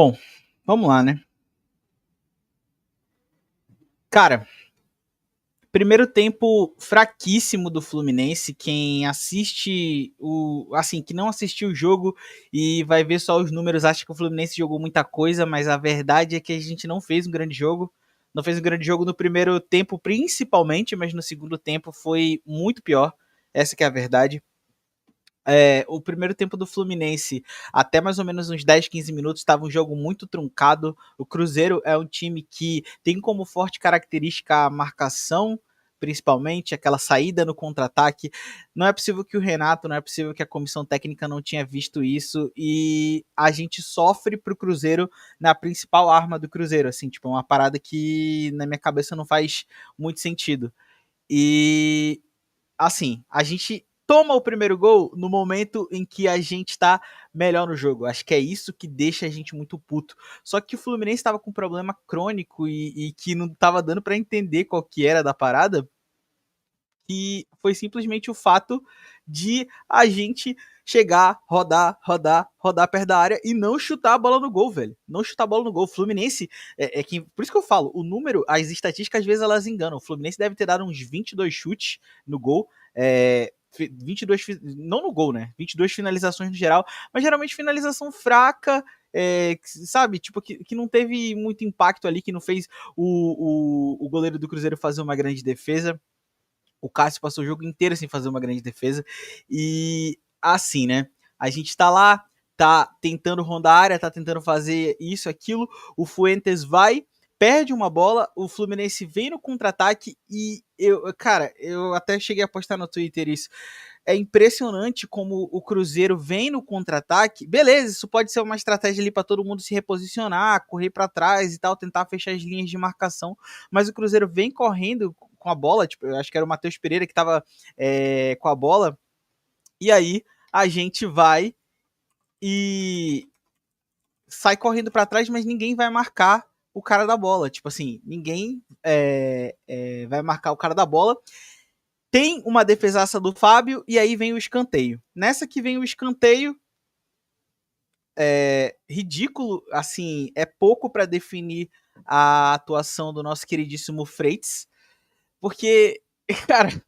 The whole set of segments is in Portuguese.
Bom, vamos lá, né? Cara, primeiro tempo fraquíssimo do Fluminense. Quem assiste assim, que não assistiu o jogo e vai ver só os números, acha que o Fluminense jogou muita coisa, mas a verdade é que a gente não fez um grande jogo. Não fez um grande jogo no primeiro tempo, principalmente, mas no segundo tempo foi muito pior. Essa que é a verdade. O primeiro tempo do Fluminense, até mais ou menos uns 10, 15 minutos, estava um jogo muito truncado. O Cruzeiro é um time que tem como forte característica a marcação, principalmente, aquela saída no contra-ataque. Não é possível que o Renato, não é possível que a comissão técnica não tinha visto isso, e a gente sofre pro Cruzeiro na principal arma do Cruzeiro, assim, tipo, uma parada que na minha cabeça não faz muito sentido. E assim, a gente toma o primeiro gol no momento em que a gente tá melhor no jogo. Acho que é isso que deixa a gente muito puto. Só que o Fluminense estava com um problema crônico e que não tava dando para entender qual que era da parada, que foi simplesmente o fato de a gente chegar, rodar perto da área e não chutar a bola no gol, velho. Não chutar a bola no gol. O Fluminense, que, por isso que eu falo, o número, as estatísticas às vezes elas enganam. O Fluminense deve ter dado uns 22 chutes no gol, 22, não no gol, né? 22 finalizações no geral, mas geralmente finalização fraca, sabe? Tipo, que não teve muito impacto ali, que não fez o goleiro do Cruzeiro fazer uma grande defesa. O Cássio passou o jogo inteiro sem fazer uma grande defesa. E assim, né? A gente tá lá, tá tentando rondar a área, tá tentando fazer isso, aquilo. O Fuentes vai, perde uma bola, o Fluminense vem no contra-ataque e eu até cheguei a postar no Twitter isso. É impressionante como o Cruzeiro vem no contra-ataque. Beleza, isso pode ser uma estratégia ali para todo mundo se reposicionar, correr para trás e tal, tentar fechar as linhas de marcação. Mas o Cruzeiro vem correndo com a bola, tipo, eu acho que era o Matheus Pereira que estava com a bola. E aí a gente vai e sai correndo para trás, mas ninguém vai marcar o cara da bola. Tipo assim, ninguém vai marcar o cara da bola. Tem uma defesaça do Fábio e aí vem o escanteio. Nessa que vem o escanteio, ridículo, assim, é pouco para definir a atuação do nosso queridíssimo Freitas, porque, cara,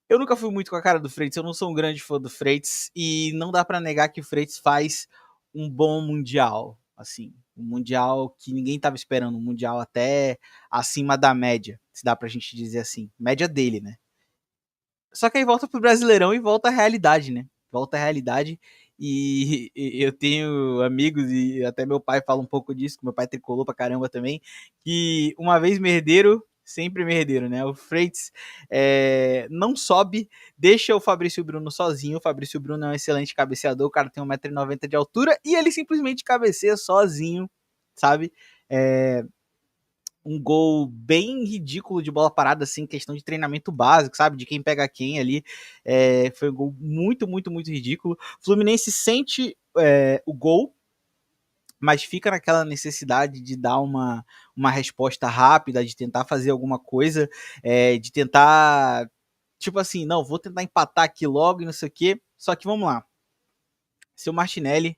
eu nunca fui muito com a cara do Freitas, eu não sou um grande fã do Freitas e não dá para negar que o Freitas faz um bom mundial, assim, um mundial que ninguém tava esperando, um mundial até acima da média, se dá pra gente dizer assim, média dele, né? Só que aí volta pro Brasileirão e volta à realidade, né? Volta à realidade. E eu tenho amigos, e até meu pai fala um pouco disso, que meu pai tricolou pra caramba também, que uma vez merdeiro, sempre merdeiro, né? O Freitas não sobe, deixa o Fabrício Bruno sozinho. O Fabrício Bruno é um excelente cabeceador, o cara tem 1,90 m de altura, e ele simplesmente cabeceia sozinho, sabe? Um gol bem ridículo de bola parada, assim, questão de treinamento básico, sabe? De quem pega quem ali. Foi um gol muito, muito, muito ridículo. Fluminense sente o gol, mas fica naquela necessidade de dar uma resposta rápida, de tentar fazer alguma coisa, de tentar, tipo assim, não, vou tentar empatar aqui logo e não sei o quê. Só que vamos lá. Seu Martinelli.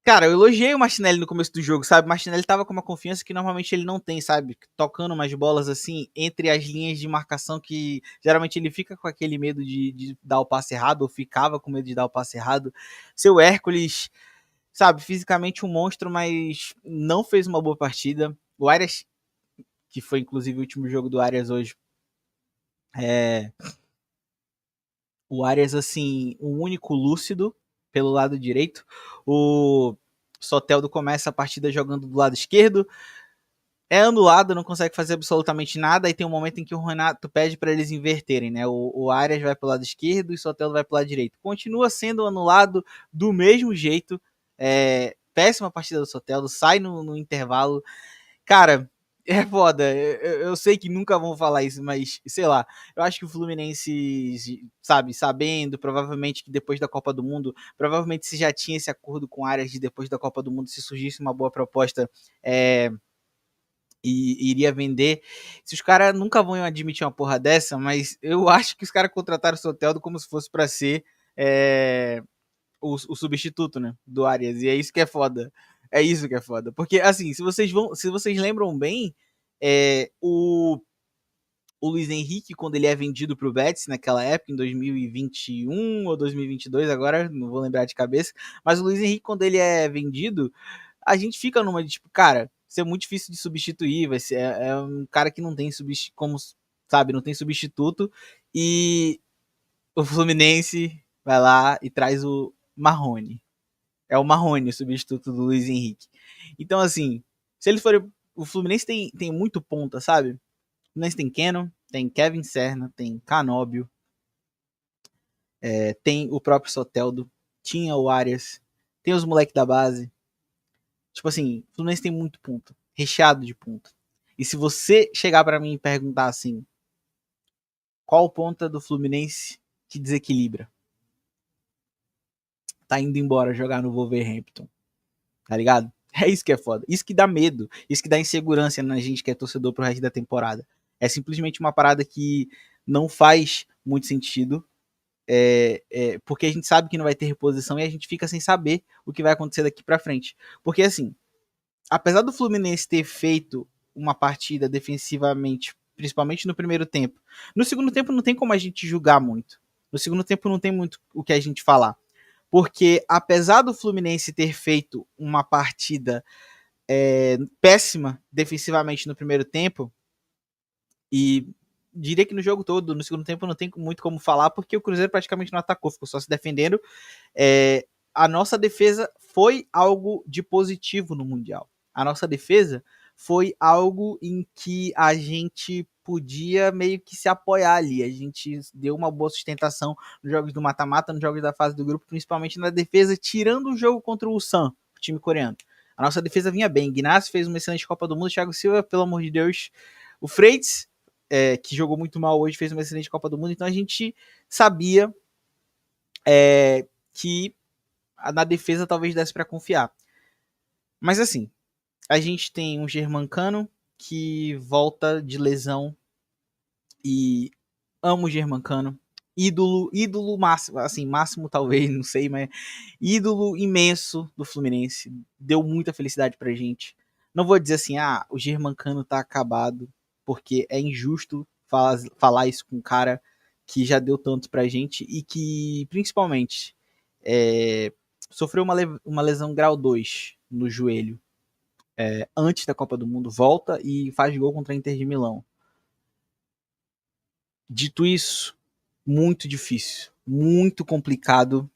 Cara, eu elogiei o Martinelli no começo do jogo, sabe? O Martinelli tava com uma confiança que normalmente ele não tem, sabe? Tocando umas bolas assim, entre as linhas de marcação, que geralmente ele fica com aquele medo de dar o passe errado, ou ficava com medo de dar o passe errado. Seu Hércules, sabe? Fisicamente um monstro, mas não fez uma boa partida. O Arias, que foi inclusive o último jogo do Arias hoje, é. O Arias, assim, o único lúcido pelo lado direito. O Soteldo começa a partida jogando do lado esquerdo, é anulado, não consegue fazer absolutamente nada, e tem um momento em que o Renato pede para eles inverterem, né? O Arias vai para o lado esquerdo e o Soteldo vai para o lado direito. Continua sendo anulado do mesmo jeito. Péssima partida do Soteldo, sai no intervalo. Cara, é foda. Eu sei que nunca vão falar isso, mas sei lá. Eu acho que o Fluminense, sabe, sabendo, provavelmente que depois da Copa do Mundo, provavelmente se já tinha esse acordo com áreas de depois da Copa do Mundo, se surgisse uma boa proposta, e iria vender. Se os caras nunca vão admitir uma porra dessa, mas eu acho que os caras contrataram o Soteldo como se fosse para ser o substituto, né, do Arias. E é isso que é foda. É isso que é foda. Porque, assim, se vocês lembram bem, o Luiz Henrique, quando ele é vendido pro Betis naquela época, em 2021 ou 2022, agora não vou lembrar de cabeça, mas o Luiz Henrique, quando ele é vendido, a gente fica numa de tipo, cara, isso é muito difícil de substituir, vai ser, é um cara que não tem substituto, como, sabe, não tem substituto, e o Fluminense vai lá e traz o Marrone. É o Marrone, o substituto do Luiz Henrique. Então, assim, se eles forem. O Fluminense tem muito ponta, sabe? O Fluminense tem Cannon, tem Kevin Serna, tem Canóbio, tem o próprio Soteldo, tinha o Arias, tem os moleques da base. Tipo assim, o Fluminense tem muito ponto, recheado de ponto. E se você chegar para mim e perguntar assim, qual ponta do Fluminense que desequilibra? Tá indo embora jogar no Wolverhampton, tá ligado? É isso que é foda. Isso que dá medo, isso que dá insegurança na gente que é torcedor pro resto da temporada. É simplesmente uma parada que não faz muito sentido, porque a gente sabe que não vai ter reposição e a gente fica sem saber o que vai acontecer daqui para frente. Porque assim, apesar do Fluminense ter feito uma partida defensivamente, principalmente no primeiro tempo, no segundo tempo não tem como a gente julgar muito. No segundo tempo não tem muito o que a gente falar. Porque apesar do Fluminense ter feito uma partida péssima defensivamente no primeiro tempo, e diria que no jogo todo, no segundo tempo não tem muito como falar, porque o Cruzeiro praticamente não atacou, ficou só se defendendo. A nossa defesa foi algo de positivo no Mundial. A nossa defesa foi algo em que a gente podia meio que se apoiar ali. A gente deu uma boa sustentação nos jogos do mata-mata, nos jogos da fase do grupo, principalmente na defesa, tirando o jogo contra o Ulsan, o time coreano. A nossa defesa vinha bem. Ignacio fez uma excelente Copa do Mundo. Thiago Silva, pelo amor de Deus. O Freitas, que jogou muito mal hoje, fez uma excelente Copa do Mundo. Então a gente sabia que na defesa talvez desse para confiar. Mas assim, a gente tem um Germancano que volta de lesão e amo o Germancano. Ídolo máximo, assim, máximo talvez, não sei, mas ídolo imenso do Fluminense. Deu muita felicidade pra gente. Não vou dizer assim, o Germancano tá acabado, porque é injusto falar isso com um cara que já deu tanto pra gente e que, principalmente, sofreu uma lesão grau 2 no joelho antes da Copa do Mundo, volta e faz gol contra a Inter de Milão. Dito isso, muito difícil, muito complicado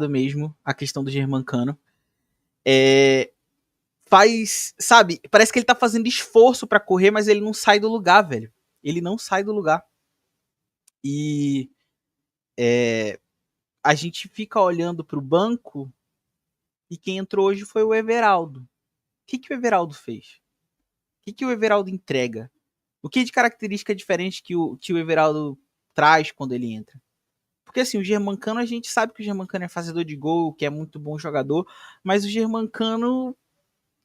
mesmo a questão do Germancano. Sabe, parece que ele tá fazendo esforço para correr, mas ele não sai do lugar, velho. Ele não sai do lugar. E a gente fica olhando pro banco e quem entrou hoje foi o Everaldo. O que o Everaldo fez? O que o Everaldo entrega? O que de característica diferente que o Everaldo traz quando ele entra? Porque assim, o Germancano, a gente sabe que o Germancano é fazedor de gol, que é muito bom jogador, mas o Germancano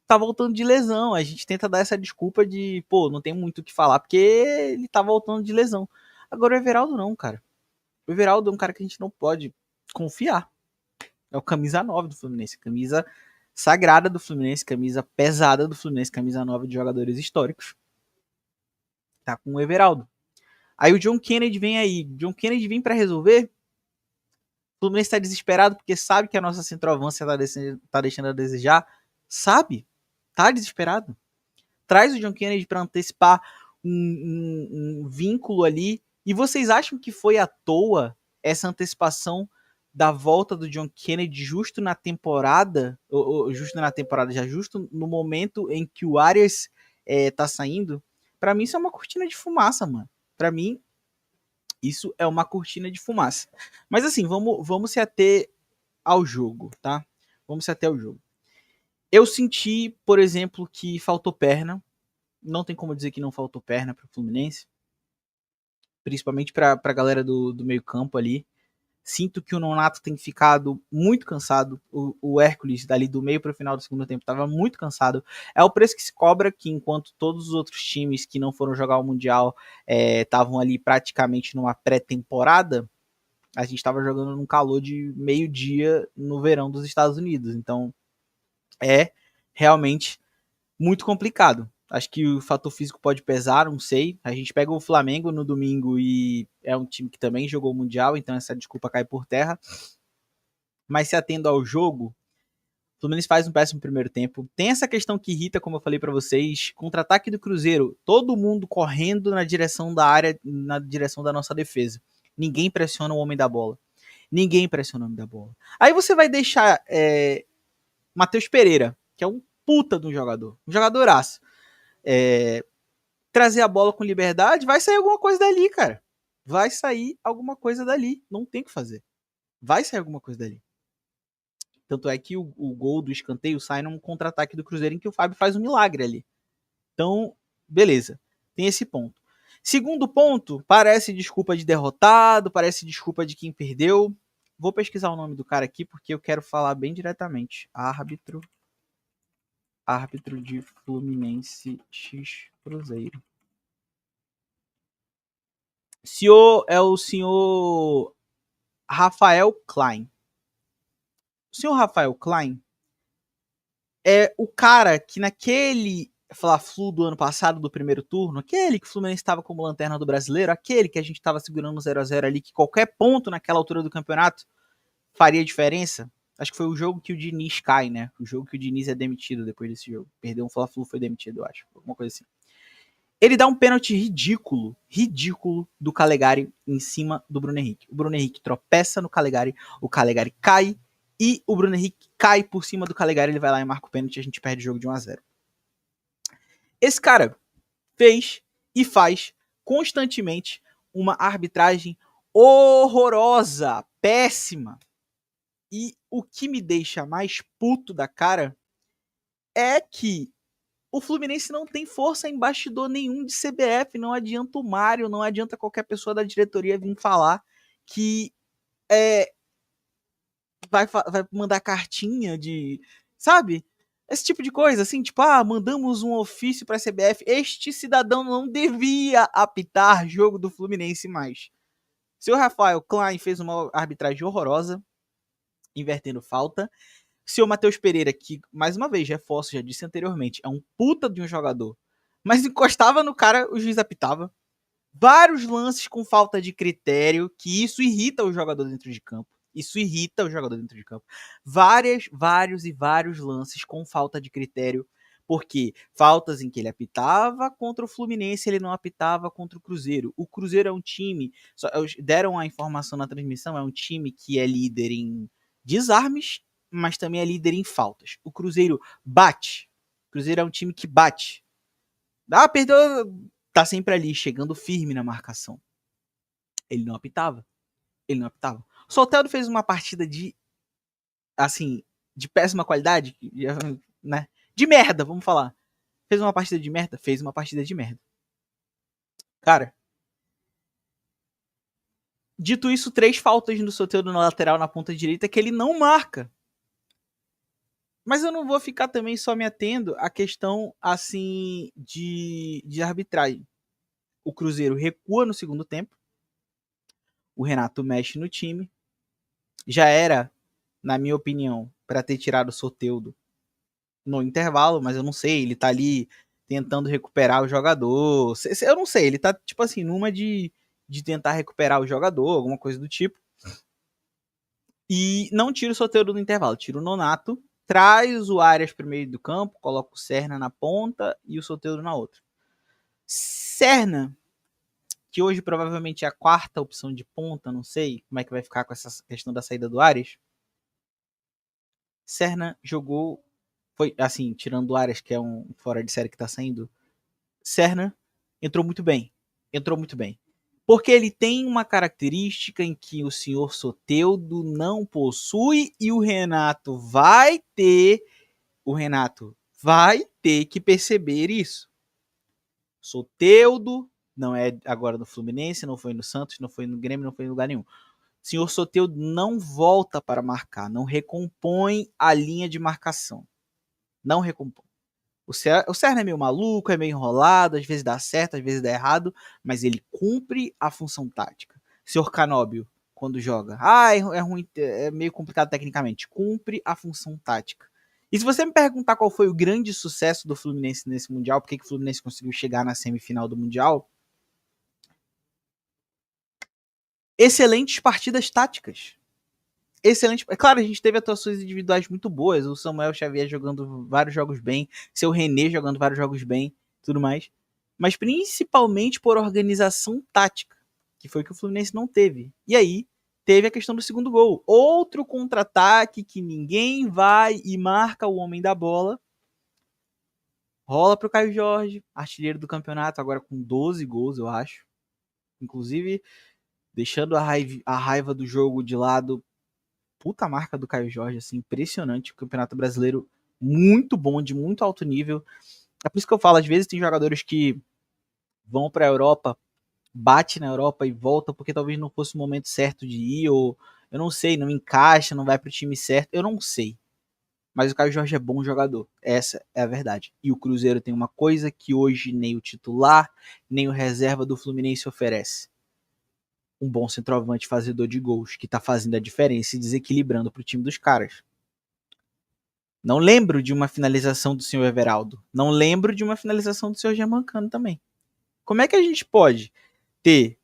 tá voltando de lesão. A gente tenta dar essa desculpa de, pô, não tem muito o que falar, porque ele tá voltando de lesão. Agora o Everaldo não, cara. O Everaldo é um cara que a gente não pode confiar. É o camisa 9 do Fluminense, camisa sagrada do Fluminense, camisa pesada do Fluminense, camisa 9 de jogadores históricos. Tá com o Everaldo. Aí o John Kennedy vem aí. John Kennedy vem para resolver. O Fluminense está desesperado porque sabe que a nossa centroavância tá deixando a desejar. Sabe? Tá desesperado. Traz o John Kennedy para antecipar um vínculo ali. E vocês acham que foi à toa essa antecipação da volta do John Kennedy justo na temporada? Justo na temporada, já justo no momento em que o Arias tá saindo? Para mim isso é uma cortina de fumaça, mano. Para mim isso é uma cortina de fumaça. Mas assim, vamos se ater ao jogo, tá? Vamos se ater ao jogo. Eu senti, por exemplo, que faltou perna. Não tem como dizer que não faltou perna para o Fluminense. Principalmente para a galera do meio campo ali. Sinto que o Nonato tem ficado muito cansado. O Hércules, dali do meio para o final do segundo tempo, estava muito cansado. É o preço que se cobra, que enquanto todos os outros times que não foram jogar o Mundial estavam ali praticamente numa pré-temporada, a gente estava jogando num calor de meio-dia no verão dos Estados Unidos. Então, é realmente muito complicado. Acho que o fator físico pode pesar, não sei. A gente pega o Flamengo no domingo e é um time que também jogou o Mundial, então essa desculpa cai por terra. Mas se atendo ao jogo, o Fluminense faz um péssimo primeiro tempo. Tem essa questão que irrita, como eu falei para vocês, contra-ataque do Cruzeiro, todo mundo correndo na direção da área, na direção da nossa defesa. Ninguém pressiona o homem da bola. Ninguém pressiona o homem da bola. Aí você vai deixar Matheus Pereira, que é um puta de um jogadoraço, trazer a bola com liberdade, vai sair alguma coisa dali, cara. Vai sair alguma coisa dali. Não tem o que fazer. Vai sair alguma coisa dali. Tanto é que o gol do escanteio sai num contra-ataque do Cruzeiro em que o Fábio faz um milagre ali. Então, beleza. Tem esse ponto. Segundo ponto, parece desculpa de derrotado, parece desculpa de quem perdeu. Vou pesquisar o nome do cara aqui porque eu quero falar bem diretamente. Árbitro de Fluminense X Cruzeiro. Senhor é o senhor Rafael Klein. O senhor Rafael Klein é o cara que naquele Fla-Flu do ano passado, do primeiro turno, aquele que o Fluminense estava como lanterna do brasileiro, aquele que a gente estava segurando 0x0 ali, que qualquer ponto naquela altura do campeonato faria diferença. Acho que foi o jogo que o Diniz cai, né? O jogo que o Diniz é demitido depois desse jogo. Perdeu um Fla-Flu, foi demitido, eu acho. Alguma coisa assim. Ele dá um pênalti ridículo do Calegari em cima do Bruno Henrique. O Bruno Henrique tropeça no Calegari, o Calegari cai e o Bruno Henrique cai por cima do Calegari, ele vai lá e marca o pênalti e a gente perde o jogo de 1x0. Esse cara fez e faz constantemente uma arbitragem horrorosa, péssima. E o que me deixa mais puto da cara é que o Fluminense não tem força em bastidor nenhum de CBF. Não adianta o Mário, não adianta qualquer pessoa da diretoria vir falar que vai mandar cartinha de. Sabe? Esse tipo de coisa, assim, tipo, mandamos um ofício pra CBF. Este cidadão não devia apitar jogo do Fluminense mais. Seu Rafael Klein fez uma arbitragem horrorosa, invertendo falta. Seu Matheus Pereira, que, mais uma vez, reforço, já disse anteriormente, é um puta de um jogador, mas encostava no cara, o juiz apitava. Vários lances com falta de critério, que isso irrita o jogador dentro de campo. Isso irrita o jogador dentro de campo. Vários lances com falta de critério, porque faltas em que ele apitava contra o Fluminense, ele não apitava contra o Cruzeiro. O Cruzeiro é um time, deram a informação na transmissão, é um time que é líder em desarmes, mas também é líder em faltas. O Cruzeiro bate. O Cruzeiro é um time que bate. Perdeu, tá sempre ali, chegando firme na marcação. Ele não apitava. O Soteldo fez uma partida assim, de péssima qualidade, né? De merda, vamos falar. Fez uma partida de merda? Fez uma partida de merda. Cara, dito isso, 3 faltas no Soteldo na lateral, na ponta direita, que ele não marca. Mas eu não vou ficar também só me atendo à questão, assim, de arbitragem. O Cruzeiro recua no segundo tempo. O Renato mexe no time. Já era, na minha opinião, para ter tirado o Soteldo no intervalo, mas eu não sei, ele tá ali tentando recuperar o jogador. Eu não sei, ele tá, tipo assim, numa de tentar recuperar o jogador, alguma coisa do tipo. E não tira o Soteldo no intervalo, tira o Nonato, traz o Arias pro meio do campo, coloca o Serna na ponta e o Soteldo na outra. Serna, que hoje provavelmente é a quarta opção de ponta, não sei como é que vai ficar com essa questão da saída do Arias. Serna jogou, foi assim, tirando o Arias, que é um fora de série que tá saindo, Serna entrou muito bem. Porque ele tem uma característica em que o senhor Soteldo não possui e o Renato vai ter que perceber isso. Soteldo não é agora no Fluminense, não foi no Santos, não foi no Grêmio, não foi em lugar nenhum. O senhor Soteldo não volta para marcar, não recompõe a linha de marcação. Não recompõe. O Serna é meio maluco, é meio enrolado, às vezes dá certo, às vezes dá errado, mas ele cumpre a função tática. Senhor Canóbio, quando joga, é ruim, é meio complicado tecnicamente, cumpre a função tática. E se você me perguntar qual foi o grande sucesso do Fluminense nesse Mundial, por que o Fluminense conseguiu chegar na semifinal do Mundial, excelentes partidas táticas. Excelente. É claro, a gente teve atuações individuais muito boas. O Samuel Xavier jogando vários jogos bem, seu René jogando vários jogos bem, tudo mais. Mas principalmente por organização tática, que foi o que o Fluminense não teve. E aí teve a questão do segundo gol. Outro contra-ataque que ninguém vai e marca o homem da bola. Rola pro Caio Jorge, artilheiro do campeonato, agora com 12 gols, eu acho. Inclusive, deixando a raiva do jogo de lado, puta marca do Caio Jorge, assim, impressionante. O Campeonato Brasileiro muito bom, de muito alto nível. É por isso que eu falo, às vezes tem jogadores que vão pra Europa, bate na Europa e volta porque talvez não fosse o momento certo de ir, ou eu não sei, não encaixa, não vai pro time certo, eu não sei. Mas o Caio Jorge é bom jogador, essa é a verdade. E o Cruzeiro tem uma coisa que hoje nem o titular, nem o reserva do Fluminense oferece. Um bom centroavante fazedor de gols, que tá fazendo a diferença e desequilibrando pro time dos caras. Não lembro de uma finalização do senhor Everaldo. Não lembro de uma finalização do senhor Germancano também. Como é que a gente pode ter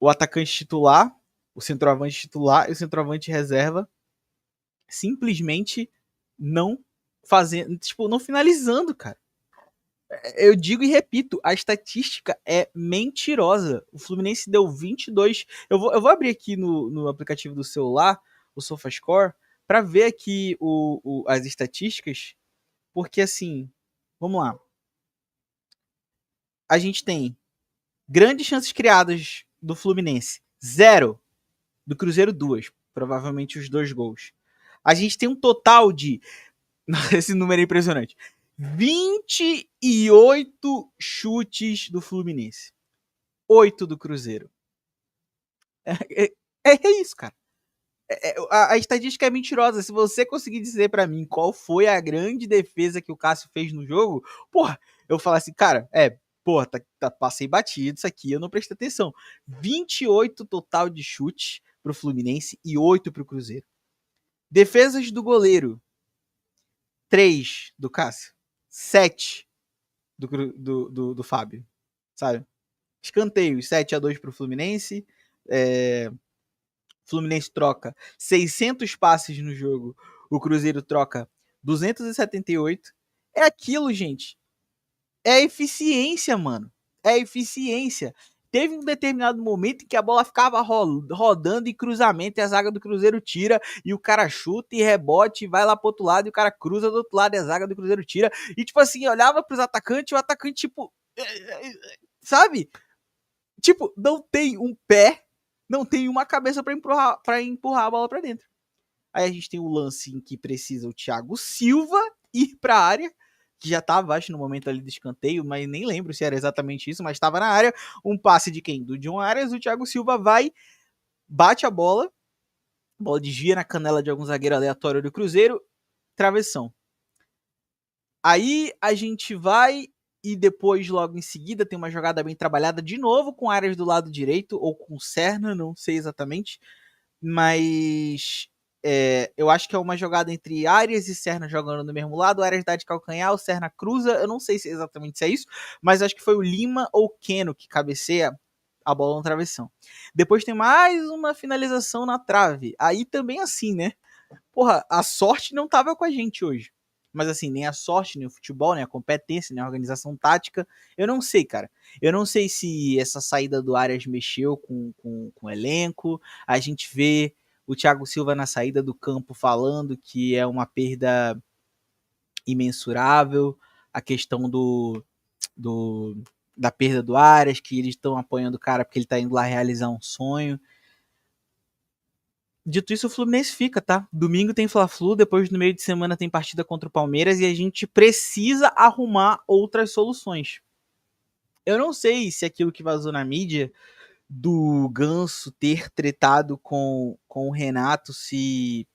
o atacante titular, o centroavante titular e o centroavante reserva simplesmente não fazendo, tipo, não finalizando, cara? Eu digo e repito, a estatística é mentirosa. O Fluminense deu 22. Eu vou abrir aqui no aplicativo do celular, o SofaScore, para ver aqui as estatísticas, porque assim, vamos lá. A gente tem grandes chances criadas do Fluminense, 0. Do Cruzeiro, 2. Provavelmente os 2 gols. A gente tem um total de. Esse número é impressionante. 28 chutes do Fluminense. 8 do Cruzeiro. É isso, cara. A estatística é mentirosa. Se você conseguir dizer pra mim qual foi a grande defesa que o Cássio fez no jogo, porra, eu falo assim, cara, porra, passei batido isso aqui, eu não prestei atenção. 28 total de chutes pro Fluminense e 8 pro Cruzeiro. Defesas do goleiro, 3 do Cássio, 7 do Fábio, sabe? Escanteios, 7-2 pro Fluminense. Fluminense troca 600 passes no jogo, o Cruzeiro troca 278. É aquilo, gente. É eficiência, mano. É eficiência. Teve um determinado momento em que a bola ficava rodando em cruzamento e a zaga do Cruzeiro tira e o cara chuta e rebote e vai lá pro outro lado e o cara cruza do outro lado e a zaga do Cruzeiro tira. E tipo assim, olhava pros atacantes e o atacante tipo... Sabe? Tipo, não tem um pé, não tem uma cabeça pra empurrar a bola pra dentro. Aí a gente tem o lance em que precisa o Thiago Silva ir pra área, que já tava, acho, no momento ali do escanteio, mas nem lembro se era exatamente isso, mas estava na área. Um passe de quem? Do John Arias, o Thiago Silva vai, bate a bola desvia na canela de algum zagueiro aleatório do Cruzeiro, travessão. Aí a gente vai e depois, logo em seguida, tem uma jogada bem trabalhada de novo com áreas do lado direito, ou com Serna, não sei exatamente, mas eu acho que é uma jogada entre Arias e Serna jogando no mesmo lado, Arias dá de calcanhar, o Serna cruza, eu não sei se exatamente se é isso, mas acho que foi o Lima ou Keno que cabeceia a bola no travessão. Depois tem mais uma finalização na trave, aí também assim, né? Porra, a sorte não tava com a gente hoje. Mas assim, nem a sorte, nem o futebol, nem a competência, nem a organização tática. Eu não sei, cara. Eu não sei se essa saída do Arias mexeu com o elenco. A gente vê o Thiago Silva na saída do campo falando que é uma perda imensurável. A questão da perda do Arias, que eles estão apoiando o cara porque ele tá indo lá realizar um sonho. Dito isso, o Fluminense fica, tá? Domingo tem Fla-Flu, depois no meio de semana tem partida contra o Palmeiras e a gente precisa arrumar outras soluções. Eu não sei se aquilo que vazou na mídia do Ganso ter tretado com o Renato se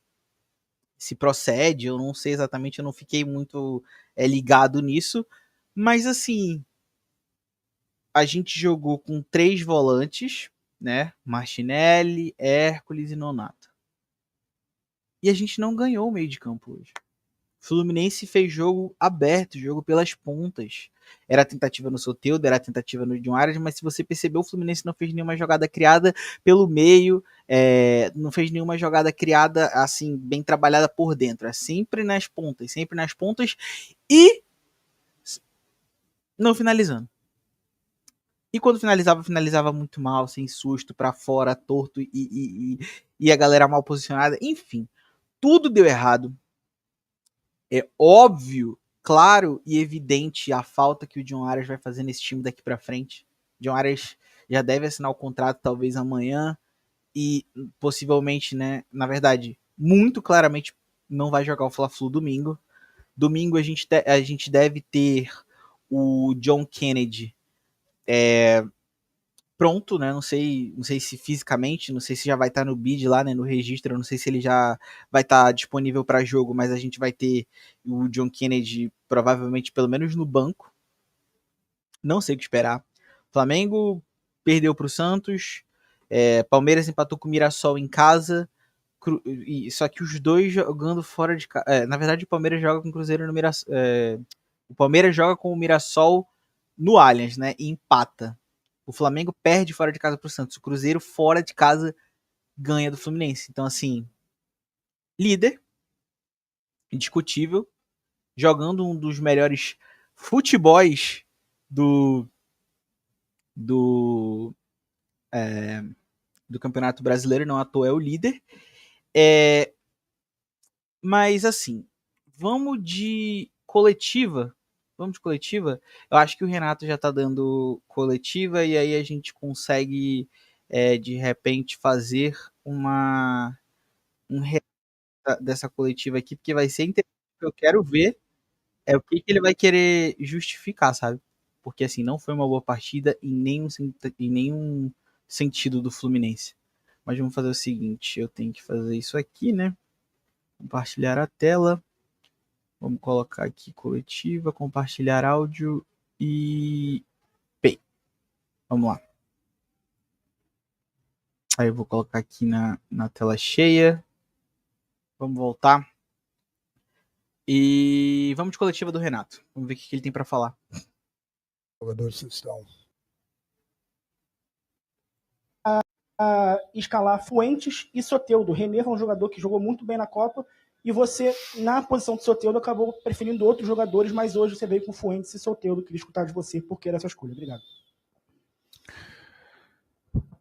procede, eu não sei exatamente, eu não fiquei muito ligado nisso, mas assim, a gente jogou com 3 volantes, né? Martinelli, Hércules e Nonato. E a gente não ganhou o meio de campo hoje. Fluminense fez jogo aberto, jogo pelas pontas. Era tentativa no Soteldo, era tentativa no John Arias, mas se você percebeu, o Fluminense não fez nenhuma jogada criada pelo meio, não fez nenhuma jogada criada, assim, bem trabalhada por dentro. É sempre nas pontas e não finalizando. E quando finalizava, finalizava muito mal, sem susto, para fora, torto e a galera mal posicionada. Enfim, tudo deu errado. É óbvio, claro e evidente a falta que o John Arias vai fazer nesse time daqui para frente. John Arias já deve assinar o contrato talvez amanhã e possivelmente, né, na verdade, muito claramente não vai jogar o Fla-Flu domingo. Domingo a gente deve ter o John Kennedy pronto, né? Não sei se fisicamente, não sei se já vai estar no bid lá, né, no registro, não sei se ele já vai estar disponível para jogo, mas a gente vai ter o John Kennedy provavelmente pelo menos no banco. Não sei o que esperar. Flamengo perdeu para o Santos, Palmeiras empatou com o Mirassol em casa, só que os dois jogando fora de casa. Na verdade, o Palmeiras joga com o Cruzeiro no Mirassol. O Palmeiras joga com o Mirassol no Allianz, né? E empata. O Flamengo perde fora de casa pro Santos. O Cruzeiro fora de casa ganha do Fluminense. Então, assim, líder, indiscutível, jogando um dos melhores futebols do do, do Campeonato Brasileiro, não à toa é o líder. Mas, assim, vamos de coletiva. Vamos de coletiva. Eu acho que o Renato já tá dando coletiva e aí a gente consegue, de repente, fazer um dessa coletiva aqui, porque vai ser interessante. Eu quero ver o que ele vai querer justificar, sabe? Porque, assim, não foi uma boa partida em nenhum sentido do Fluminense. Mas vamos fazer o seguinte, eu tenho que fazer isso aqui, né? Compartilhar a tela. Vamos colocar aqui coletiva, compartilhar áudio e bem, vamos lá. Aí eu vou colocar aqui na tela cheia. Vamos voltar. E vamos de coletiva do Renato. Vamos ver o que ele tem para falar. Jogadores estão escalar Fuentes e Soteldo. René é um jogador que jogou muito bem na Copa e você, na posição de Soteldo, acabou preferindo outros jogadores, mas hoje você veio com Fuentes e Soteldo. Queria escutar de você por que era essa escolha. Obrigado.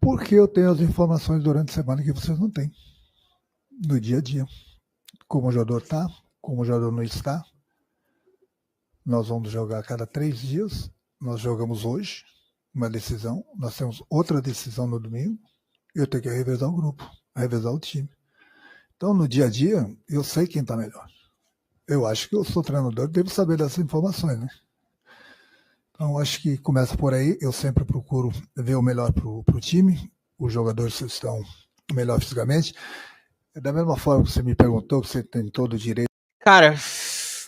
Porque eu tenho as informações durante a semana que vocês não têm. No dia a dia. Como o jogador está, como o jogador não está. Nós vamos jogar a cada 3 dias. Nós jogamos hoje uma decisão. Nós temos outra decisão no domingo. Eu tenho que revezar o grupo, revezar o time. Então, no dia a dia, eu sei quem está melhor. Eu acho que eu sou treinador, devo saber dessas informações, né? Então, acho que começa por aí. Eu sempre procuro ver o melhor para o time. Os jogadores estão melhor fisicamente. Da mesma forma que você me perguntou, que você tem todo o direito. Cara,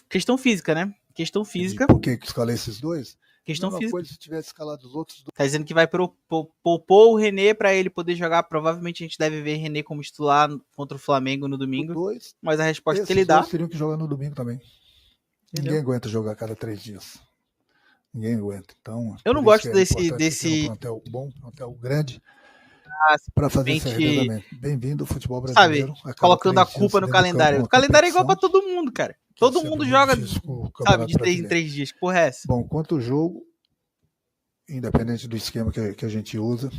questão física, né? Questão física. Por que escalei esses dois? Questão física. Coisa se tivesse escalado os outros dois. Tá dizendo que vai poupou o René para ele poder jogar. Provavelmente a gente deve ver René como titular contra o Flamengo no domingo. Mas a resposta que ele dá. Esses teriam que jogar no domingo também. Entendeu? Ninguém aguenta jogar a cada 3 dias. Ninguém aguenta. Então, eu não gosto desse um plantel bom, um plantel grande, para fazer esse revezamento. Bem-vindo ao futebol brasileiro. Sabe, colocando a culpa no calendário. O calendário é igual para todo mundo, cara. Todo mundo joga, sabe, de 3 em 3 dias. Que porra é essa? Bom, quanto o jogo, independente do esquema que a gente usa,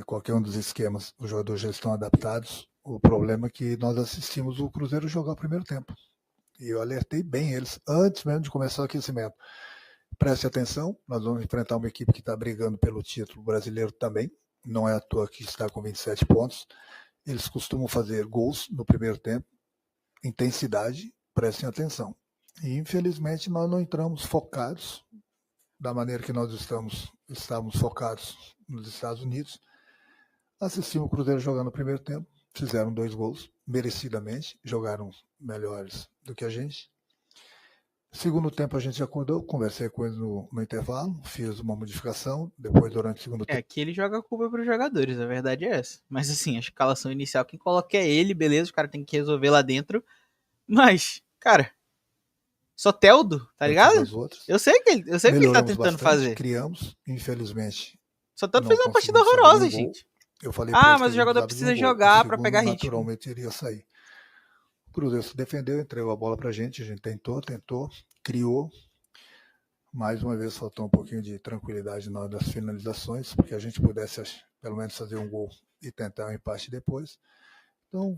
qualquer um dos esquemas, os jogadores já estão adaptados. O problema é que nós assistimos o Cruzeiro jogar o primeiro tempo. E eu alertei bem eles antes mesmo de começar o aquecimento. Preste atenção, nós vamos enfrentar uma equipe que está brigando pelo título brasileiro também. Não é à toa que está com 27 pontos. Eles costumam fazer gols no primeiro tempo. Intensidade, prestem atenção. E infelizmente nós não entramos focados da maneira que nós estávamos focados nos Estados Unidos. Assistimos o Cruzeiro jogando no primeiro tempo. Fizeram 2 gols, merecidamente. Jogaram melhores do que a gente. Segundo tempo a gente acordou, conversei com eles no intervalo, fiz uma modificação, depois durante o segundo tempo. Aqui ele joga a culpa para os jogadores, a verdade é essa. Mas assim, a escalação inicial, quem coloca é ele, beleza, os caras tem que resolver lá dentro. Mas, cara, Soteldo, tá ligado? As outras. Eu sei o que ele tá Melhoramos tentando bastante, fazer. Criamos, infelizmente. Soteldo não fez uma partida conseguimos fazer horrorosa, nenhum gol. gente. Eu falei pra eles Mas que o jogador a gente precisa precisava de um gol. jogar O pra segundo, pegar ritmo. naturalmente iria sair. O Cruzeiro se defendeu, entregou a bola pra gente, a gente tentou, criou. Mais uma vez faltou um pouquinho de tranquilidade na hora das finalizações, porque a gente pudesse pelo menos fazer um gol e tentar um empate depois. Então,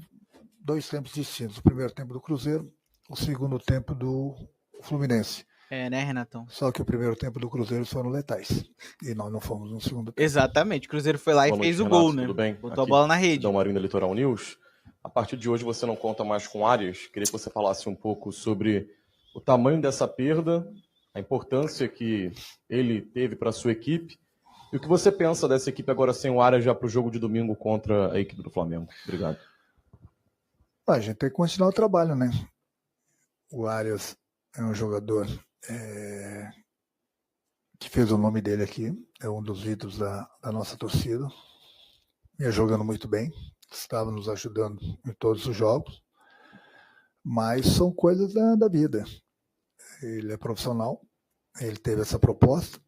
2 tempos distintos. O primeiro tempo do Cruzeiro, o segundo tempo do Fluminense. Né, Renatão? Só que o primeiro tempo do Cruzeiro foram letais. E nós não fomos no segundo tempo. Exatamente. O Cruzeiro foi lá Boa e fez noite, o gol, Renato, né? tudo bem? Botou a Aqui, bola na rede. Dom Marinho da Litoral News. A partir de hoje você não conta mais com Arias. Queria que você falasse um pouco sobre o tamanho dessa perda, a importância que ele teve para a sua equipe e o que você pensa dessa equipe agora sem o Arias já para o jogo de domingo contra a equipe do Flamengo. Obrigado. A gente tem que continuar o trabalho, né? O Arias é um jogador que fez o nome dele aqui, é um dos ídolos da nossa torcida. Ia jogando muito bem, estava nos ajudando em todos os jogos, mas são coisas da vida. Ele é profissional, ele teve essa proposta,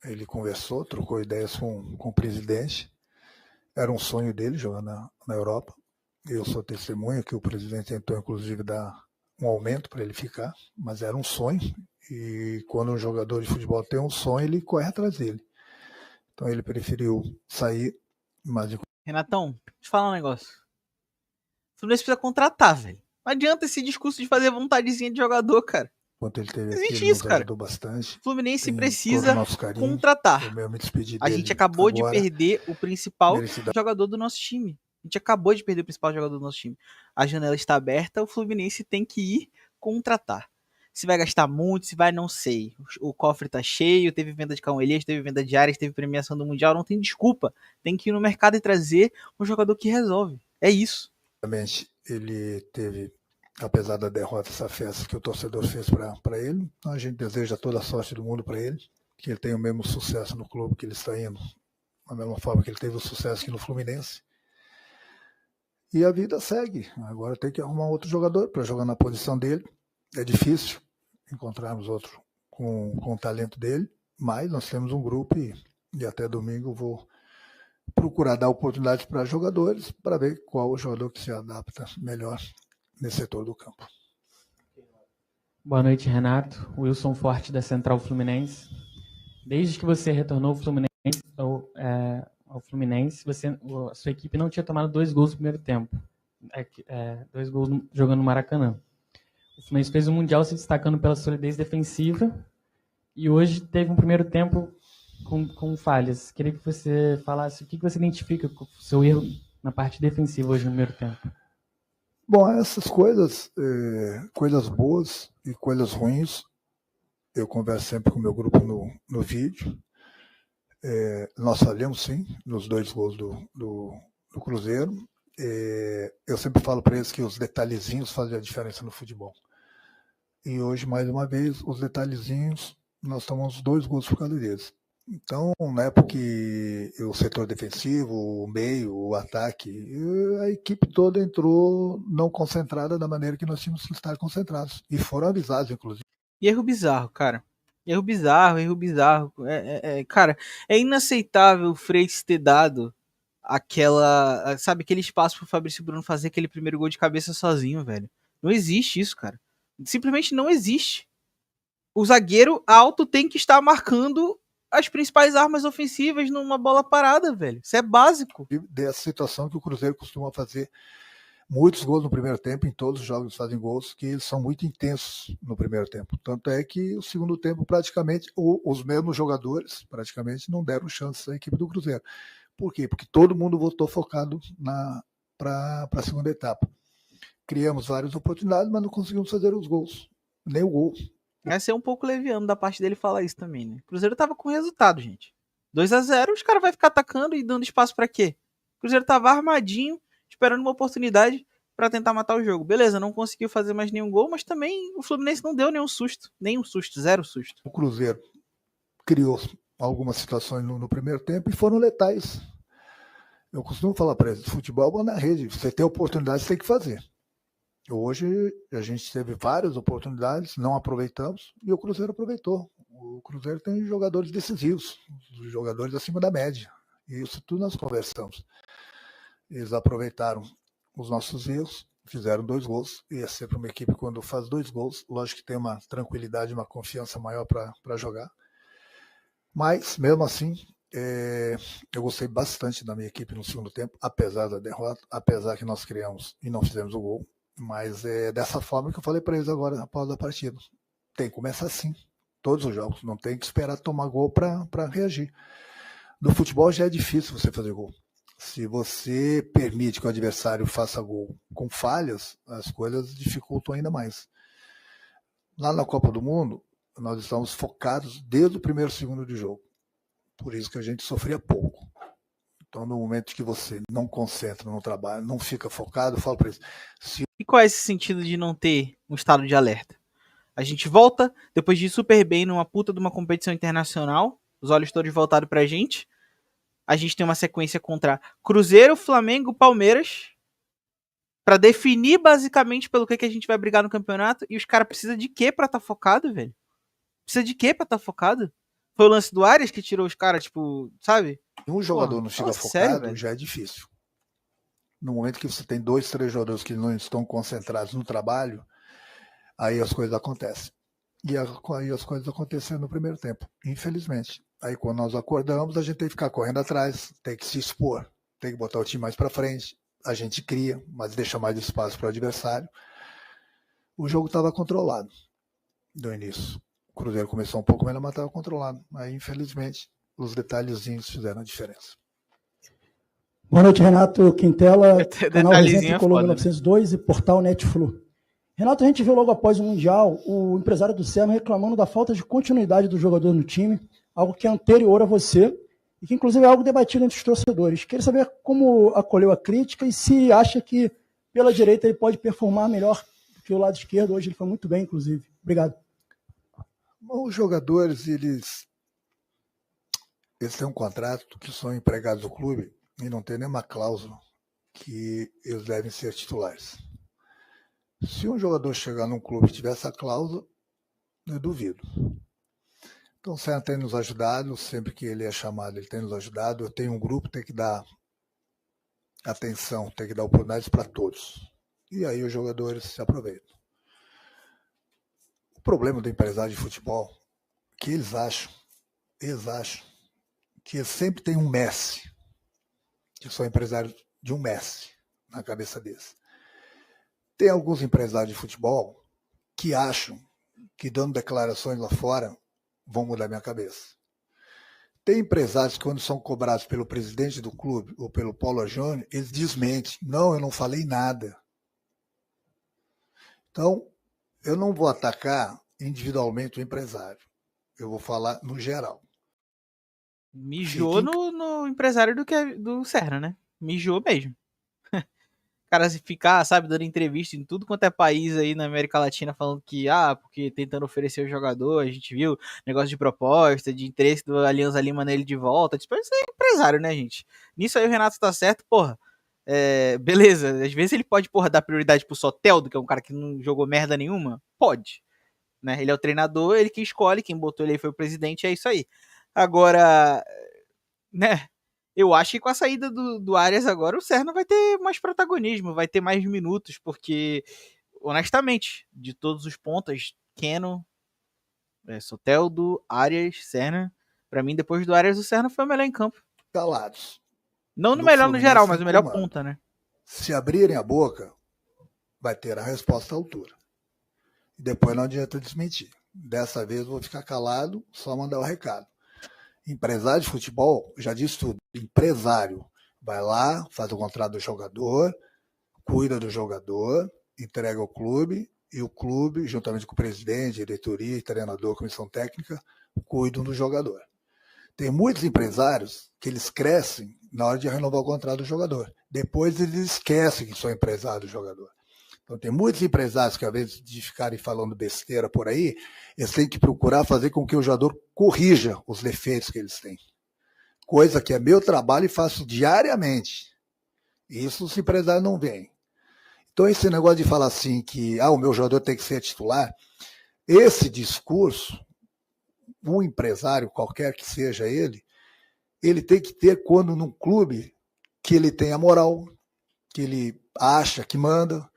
ele conversou, trocou ideias com o presidente, era um sonho dele jogar na Europa. Eu sou testemunha que o presidente tentou, inclusive, dar um aumento para ele ficar, mas era um sonho. E quando um jogador de futebol tem um sonho, ele corre atrás dele. Então ele preferiu sair. Mas... Renatão, deixa eu falar um negócio. O Fluminense precisa contratar, velho. Não adianta esse discurso de fazer vontadezinha de jogador, cara. Enquanto ele teve Existe aqui, ele isso, nos cara. ajudou bastante. O Fluminense Tem precisa todo o nosso carinho. contratar. Eu mesmo me despedi A dele gente acabou de agora. perder o principal Merecida. jogador do nosso time. A gente acabou de perder o principal jogador do nosso time. A janela está aberta, o Fluminense tem que ir contratar. Se vai gastar muito, se vai, não sei. O cofre tá cheio, teve venda de Cão Elias, teve venda de Arias, teve premiação do Mundial, não tem desculpa. Tem que ir no mercado e trazer um jogador que resolve. É isso. Realmente, ele teve, apesar da derrota, essa festa que o torcedor fez para ele. Então a gente deseja toda a sorte do mundo para ele, que ele tenha o mesmo sucesso no clube que ele está indo, da mesma forma que ele teve o sucesso aqui no Fluminense. E a vida segue. Agora tem que arrumar outro jogador para jogar na posição dele. É difícil encontrarmos outro com o talento dele, mas nós temos um grupo e até domingo eu vou procurar dar oportunidades para jogadores para ver qual o jogador que se adapta melhor nesse setor do campo. Boa noite, Renato. Wilson Forte, da Central Fluminense. Desde que você retornou ao Fluminense, a sua equipe não tinha tomado 2 gols no primeiro tempo. 2 gols jogando no Maracanã. O Fluminense fez o Mundial se destacando pela solidez defensiva e hoje teve um primeiro tempo com falhas. Queria que você falasse o que você identifica com o seu erro na parte defensiva hoje no primeiro tempo. Bom, essas coisas boas e coisas ruins, eu converso sempre com o meu grupo no vídeo. Nós falhamos sim nos 2 gols do Cruzeiro. Eu sempre falo para eles que os detalhezinhos fazem a diferença no futebol. E hoje, mais uma vez, os detalhezinhos, nós tomamos 2 gols por causa deles. Então, não é porque o setor defensivo, o meio, o ataque, a equipe toda entrou não concentrada da maneira que nós tínhamos que estar concentrados. E foram avisados, inclusive. E erro bizarro, cara. Erro bizarro. Cara, é inaceitável o Freitas ter dado aquele espaço pro Fabrício Bruno fazer aquele primeiro gol de cabeça sozinho, velho. Não existe isso, cara. Simplesmente não existe. O zagueiro alto tem que estar marcando as principais armas ofensivas numa bola parada, velho. Isso é básico. Dessa situação que o Cruzeiro costuma fazer muitos gols no primeiro tempo, em todos os jogos fazem gols que eles são muito intensos no primeiro tempo. Tanto é que o segundo tempo praticamente, os mesmos jogadores praticamente não deram chance à equipe do Cruzeiro. Por quê? Porque todo mundo voltou focado para a segunda etapa. Criamos várias oportunidades, mas não conseguimos fazer os gols. Nem o gol. Vai ser um pouco leviano da parte dele falar isso também, né? O Cruzeiro tava com resultado, gente. 2-0, os caras vão ficar atacando e dando espaço pra quê? O Cruzeiro tava armadinho, esperando uma oportunidade pra tentar matar o jogo. Beleza, não conseguiu fazer mais nenhum gol, mas também o Fluminense não deu nenhum susto. Nenhum susto, 0 susto. O Cruzeiro criou algumas situações no primeiro tempo e foram letais. Eu costumo falar para eles, futebol é bola na rede. Você tem oportunidade, você tem que fazer. Hoje a gente teve várias oportunidades, não aproveitamos e o Cruzeiro aproveitou. O Cruzeiro tem jogadores decisivos, jogadores acima da média. E isso tudo nós conversamos. Eles aproveitaram os nossos erros, fizeram 2 gols. E é sempre uma equipe, quando faz 2 gols, lógico que tem uma tranquilidade, uma confiança maior para jogar. Mas, mesmo assim, eu gostei bastante da minha equipe no segundo tempo, apesar da derrota, apesar que nós criamos e não fizemos o gol. Mas é dessa forma que eu falei para eles agora, após a partida. Tem que começar assim, todos os jogos. Não tem que esperar tomar gol para reagir. No futebol já é difícil você fazer gol. Se você permite que o adversário faça gol com falhas, as coisas dificultam ainda mais. Lá na Copa do Mundo, nós estamos focados desde o primeiro segundo de jogo. Por isso que a gente sofria pouco. Então, no momento que você não concentra no trabalho, não fica focado, eu falo para eles. E qual é esse sentido de não ter um estado de alerta? A gente volta, depois de ir super bem numa puta de uma competição internacional, os olhos todos voltados pra gente. A gente tem uma sequência contra Cruzeiro, Flamengo, Palmeiras, pra definir basicamente pelo que a gente vai brigar no campeonato. E os caras precisam de quê pra tá focado, velho? Precisa de quê pra tá focado? Foi o lance do Arias que tirou os caras, tipo, sabe? Um jogador não fica focado, sério, já é difícil. No momento que você tem 2, 3 jogadores que não estão concentrados no trabalho, aí as coisas acontecem. E aí as coisas aconteceram no primeiro tempo, infelizmente. Aí quando nós acordamos, a gente tem que ficar correndo atrás, tem que se expor, tem que botar o time mais para frente. A gente cria, mas deixa mais espaço para o adversário. O jogo estava controlado do início. O Cruzeiro começou um pouco melhor, mas estava controlado. Aí, infelizmente, os detalhezinhos fizeram a diferença. Boa noite, Renato Quintela, canal Resenha Detalhezinho é Tricolor foda, né? 1902 e portal Netflu. Renato, a gente viu logo após o Mundial o empresário do Serra reclamando da falta de continuidade do jogador no time, algo que é anterior a você e que inclusive é algo debatido entre os torcedores. Queria saber como acolheu a crítica e se acha que pela direita ele pode performar melhor do que o lado esquerdo. Hoje ele foi muito bem, inclusive. Obrigado. Os jogadores, eles têm um contrato que são empregados do clube e não tem nenhuma cláusula que eles devem ser titulares. Se um jogador chegar num clube e tiver essa cláusula, eu duvido. Então o Serra tem nos ajudado, sempre que ele é chamado, ele tem nos ajudado. Eu tenho um grupo, tem que dar atenção, tem que dar oportunidades para todos. E aí os jogadores se aproveitam. O problema do empresário de futebol é que eles acham que sempre tem um Messi, que são empresários de um Messi na cabeça deles. Tem alguns empresários de futebol que acham que dando declarações lá fora vão mudar minha cabeça. Tem empresários que quando são cobrados pelo presidente do clube ou pelo Paulo Júnior, eles desmentem. Não, eu não falei nada. Então, eu não vou atacar individualmente o empresário. Eu vou falar no geral. Mijou no empresário do Serra, né? Mijou mesmo. O cara se ficar, sabe, dando entrevista em tudo quanto é país aí na América Latina, falando que, porque tentando oferecer o jogador, a gente viu negócio de proposta, de interesse do Alianza Lima nele de volta. Tipo, isso é empresário, né, gente? Nisso aí o Renato tá certo, porra. Beleza, às vezes ele pode, porra, dar prioridade pro Soteldo, que é um cara que não jogou merda nenhuma. Pode. Né? Ele é o treinador, ele que escolhe, quem botou ele aí foi o presidente, é isso aí. Agora, né? Eu acho que com a saída do Arias agora, o Serna vai ter mais protagonismo, vai ter mais minutos, porque, honestamente, de todos os pontas, Keno, Soteldo, Arias, Serna, pra mim, depois do Arias, o Serna foi o melhor em campo. Calados. Não no melhor no geral, mas o melhor ponta, né? Se abrirem a boca, vai ter a resposta à altura. E depois não adianta desmentir. Dessa vez eu vou ficar calado, só mandar o recado. Empresário de futebol, já disse tudo. Empresário vai lá, faz o contrato do jogador, cuida do jogador, entrega ao clube, e o clube, juntamente com o presidente, diretoria, treinador, comissão técnica, cuidam do jogador. Tem muitos empresários que eles crescem na hora de renovar o contrato do jogador. Depois eles esquecem que são empresários do jogador. Então tem muitos empresários que, ao invés de ficarem falando besteira por aí, eles têm que procurar fazer com que o jogador corrija os defeitos que eles têm. Coisa que é meu trabalho e faço diariamente. Isso os empresários não veem. Então, esse negócio de falar assim que o meu jogador tem que ser titular, esse discurso, um empresário, qualquer que seja ele tem que ter quando num clube que ele tem a moral, que ele acha que manda,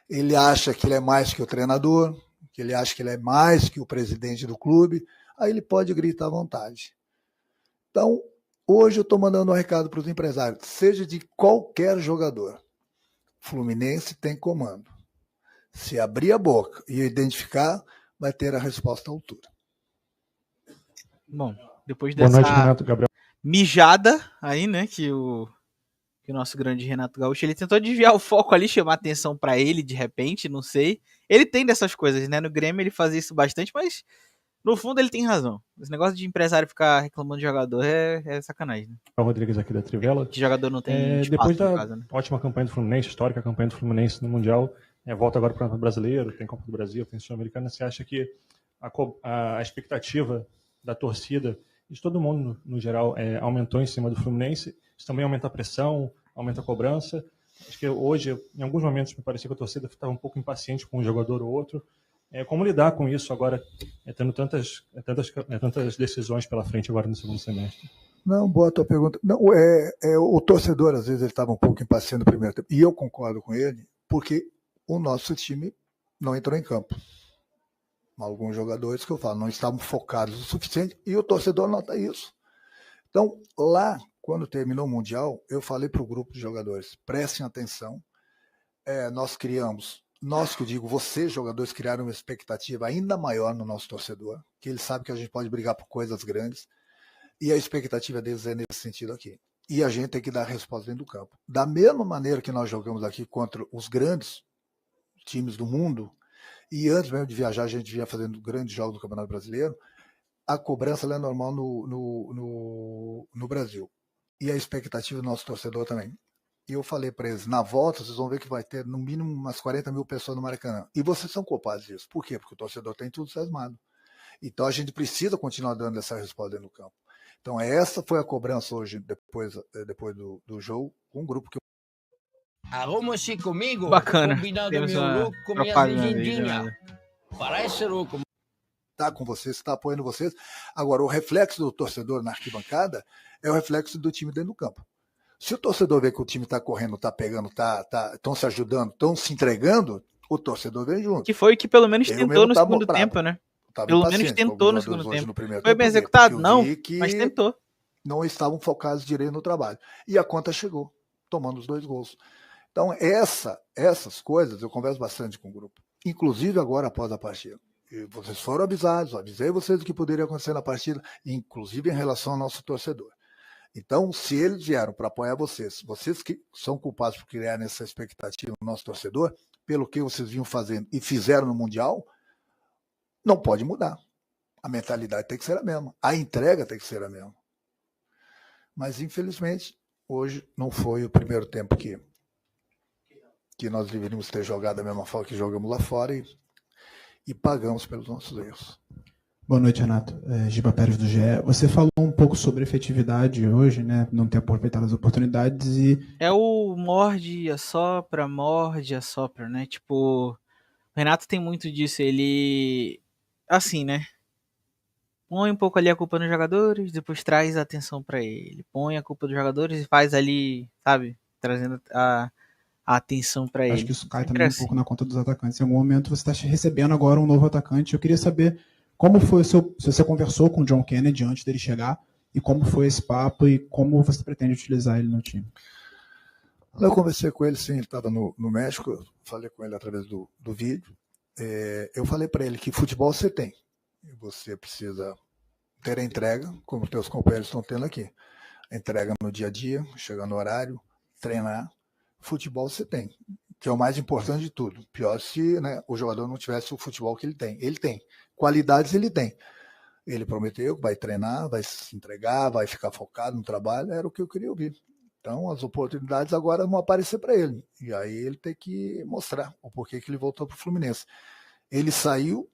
ele acha que ele é mais que o treinador, que ele acha que ele é mais que o presidente do clube, aí ele pode gritar à vontade. Então, hoje eu estou mandando um recado para os empresários, seja de qualquer jogador. Fluminense tem comando. Se abrir a boca e identificar, vai ter a resposta à altura. Bom, depois Boa dessa noite, Renato. Gabriel. mijada aí, né, que o nosso grande Renato Gaúcho, ele tentou desviar o foco ali, chamar atenção pra ele de repente, não sei. Ele tem dessas coisas, né? No Grêmio ele fazia isso bastante, mas no fundo ele tem razão. Esse negócio de empresário ficar reclamando de jogador é sacanagem, né? O Rodrigues aqui da Trivela. Que jogador não tem espaço Depois da em casa, né? ótima campanha do Fluminense, histórica campanha do Fluminense no Mundial, volta agora para o Campeonato Brasileiro, tem Copa do Brasil, tem Sul-Americana. Você acha que a expectativa da torcida, de todo mundo no geral, aumentou em cima do Fluminense? Isso também aumenta a pressão, aumenta a cobrança? Acho que hoje, em alguns momentos, me parecia que a torcida estava um pouco impaciente com um jogador ou outro. Como lidar com isso agora, tendo tantas decisões pela frente agora no segundo semestre? Não, boa a tua pergunta. Não, o torcedor, às vezes, ele estava um pouco impaciente no primeiro tempo. E eu concordo com ele, porque o nosso time não entrou em campo. Alguns jogadores que eu falo não estavam focados o suficiente e o torcedor nota isso. Então, lá, quando terminou o Mundial, eu falei para o grupo de jogadores, prestem atenção, nós que eu digo, vocês jogadores criaram uma expectativa ainda maior no nosso torcedor, que ele sabe que a gente pode brigar por coisas grandes, e a expectativa deles é nesse sentido aqui. E a gente tem que dar a resposta dentro do campo. Da mesma maneira que nós jogamos aqui contra os grandes times do mundo, e antes mesmo de viajar, a gente vinha fazendo grandes jogos do Campeonato Brasileiro, a cobrança é normal no Brasil. E a expectativa do nosso torcedor também. E eu falei para eles, na volta vocês vão ver que vai ter no mínimo umas 40 mil pessoas no Maracanã. E vocês são culpados disso. Por quê? Porque o torcedor está entusiasmado. Então a gente precisa continuar dando essa resposta dentro do campo. Então essa foi a cobrança hoje, depois do jogo, com um grupo que Arruma-se comigo. Bacana. Combinado Temos meu uma louco com minhas propaganda aí, legendinhas. né? Parece louco. está com vocês, está apoiando vocês. Agora, o reflexo do torcedor na arquibancada é o reflexo do time dentro do campo. Se o torcedor vê que o time está correndo, está pegando, estão se ajudando, estão se entregando, o torcedor vem junto. Que foi o que pelo menos Eu tentou mesmo no tava segundo bravo. tempo, né? Tava Pelo menos impaciente com tentou no alguns segundo jogadores hoje tempo. no primeiro Foi tempo, bem por quê? executado? Porque eu Não, vi que mas tentou. não estavam focados direito no trabalho. E a conta chegou, tomando os 2 gols. Então, essas coisas, eu converso bastante com o grupo. Inclusive agora, após a partida. E vocês foram avisados, eu avisei vocês do que poderia acontecer na partida, inclusive em relação ao nosso torcedor. Então, se eles vieram para apoiar vocês que são culpados por criar essa expectativa no nosso torcedor, pelo que vocês vinham fazendo e fizeram no Mundial, não pode mudar. A mentalidade tem que ser a mesma. A entrega tem que ser a mesma. Mas, infelizmente, hoje não foi o primeiro tempo que nós deveríamos ter jogado da mesma forma que jogamos lá fora e pagamos pelos nossos erros. Boa noite, Renato. Giba Pérez do GE. Você falou um pouco sobre efetividade hoje, né? Não ter aproveitado as oportunidades e... É o morde, assopra, né? Tipo, o Renato tem muito disso. Ele, assim, né? Põe um pouco ali a culpa nos jogadores, depois traz a atenção pra ele. Põe a culpa dos jogadores e faz ali, sabe? Trazendo a atenção pra ele. Acho que isso cai Sempre também assim. um pouco na conta dos atacantes. Em algum momento você está recebendo agora um novo atacante. Eu queria saber como foi se você conversou com o John Kennedy antes dele chegar e como foi esse papo e como você pretende utilizar ele no time. Eu conversei com ele, sim, ele estava no México, eu falei com ele através do vídeo. Eu falei para ele que futebol você tem. Você precisa ter a entrega, como teus companheiros estão tendo aqui. A entrega no dia a dia, chegar no horário, treinar. Futebol você tem, que é o mais importante de tudo. Pior se, né, o jogador não tivesse o futebol que ele tem. Ele tem. Qualidades ele tem. Ele prometeu que vai treinar, vai se entregar, vai ficar focado no trabalho. Era o que eu queria ouvir. Então, as oportunidades agora vão aparecer para ele. E aí ele tem que mostrar o porquê que ele voltou para o Fluminense. Ele saiu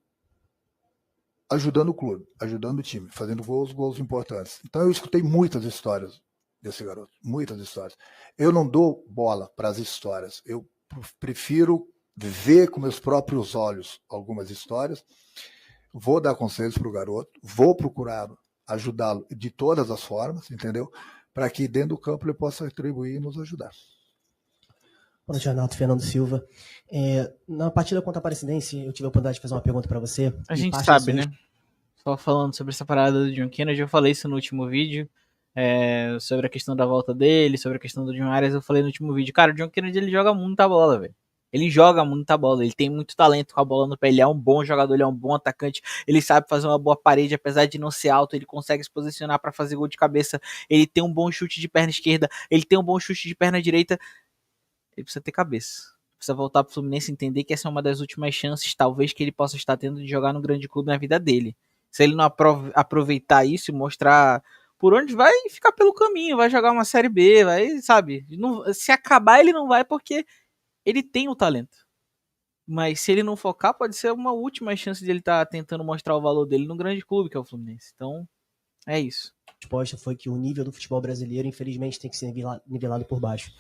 ajudando o clube, ajudando o time, fazendo gols importantes. Então, eu escutei muitas histórias desse garoto, muitas histórias. Eu não dou bola para as histórias, eu prefiro ver com meus próprios olhos algumas histórias, vou dar conselhos para o garoto, vou procurar ajudá-lo de todas as formas, entendeu? Para que dentro do campo ele possa retribuir e nos ajudar. Boa noite, Renato. Fernando Silva. Na partida contra a Aparecidense, eu tive a oportunidade de fazer uma pergunta para você. A gente sabe, né? Só falando sobre essa parada do John Kennedy, eu falei isso no último vídeo, sobre a questão da volta dele, sobre a questão do John Arias, eu falei no último vídeo. Cara, o John Kennedy, ele joga muita bola, velho. Ele joga muita bola, ele tem muito talento com a bola no pé, ele é um bom jogador, ele é um bom atacante, ele sabe fazer uma boa parede, apesar de não ser alto, ele consegue se posicionar para fazer gol de cabeça, ele tem um bom chute de perna esquerda, ele tem um bom chute de perna direita, ele precisa ter cabeça. Precisa voltar pro Fluminense e entender que essa é uma das últimas chances, talvez, que ele possa estar tendo de jogar no grande clube na vida dele. Se ele não aproveitar isso e mostrar por onde vai, ficar pelo caminho, vai jogar uma Série B, vai, sabe? Não, se acabar, ele não vai porque ele tem o talento. Mas se ele não focar, pode ser uma última chance de ele estar tentando mostrar o valor dele no grande clube, que é o Fluminense. Então, é isso. A resposta foi que o nível do futebol brasileiro, infelizmente, tem que ser nivelado por baixo.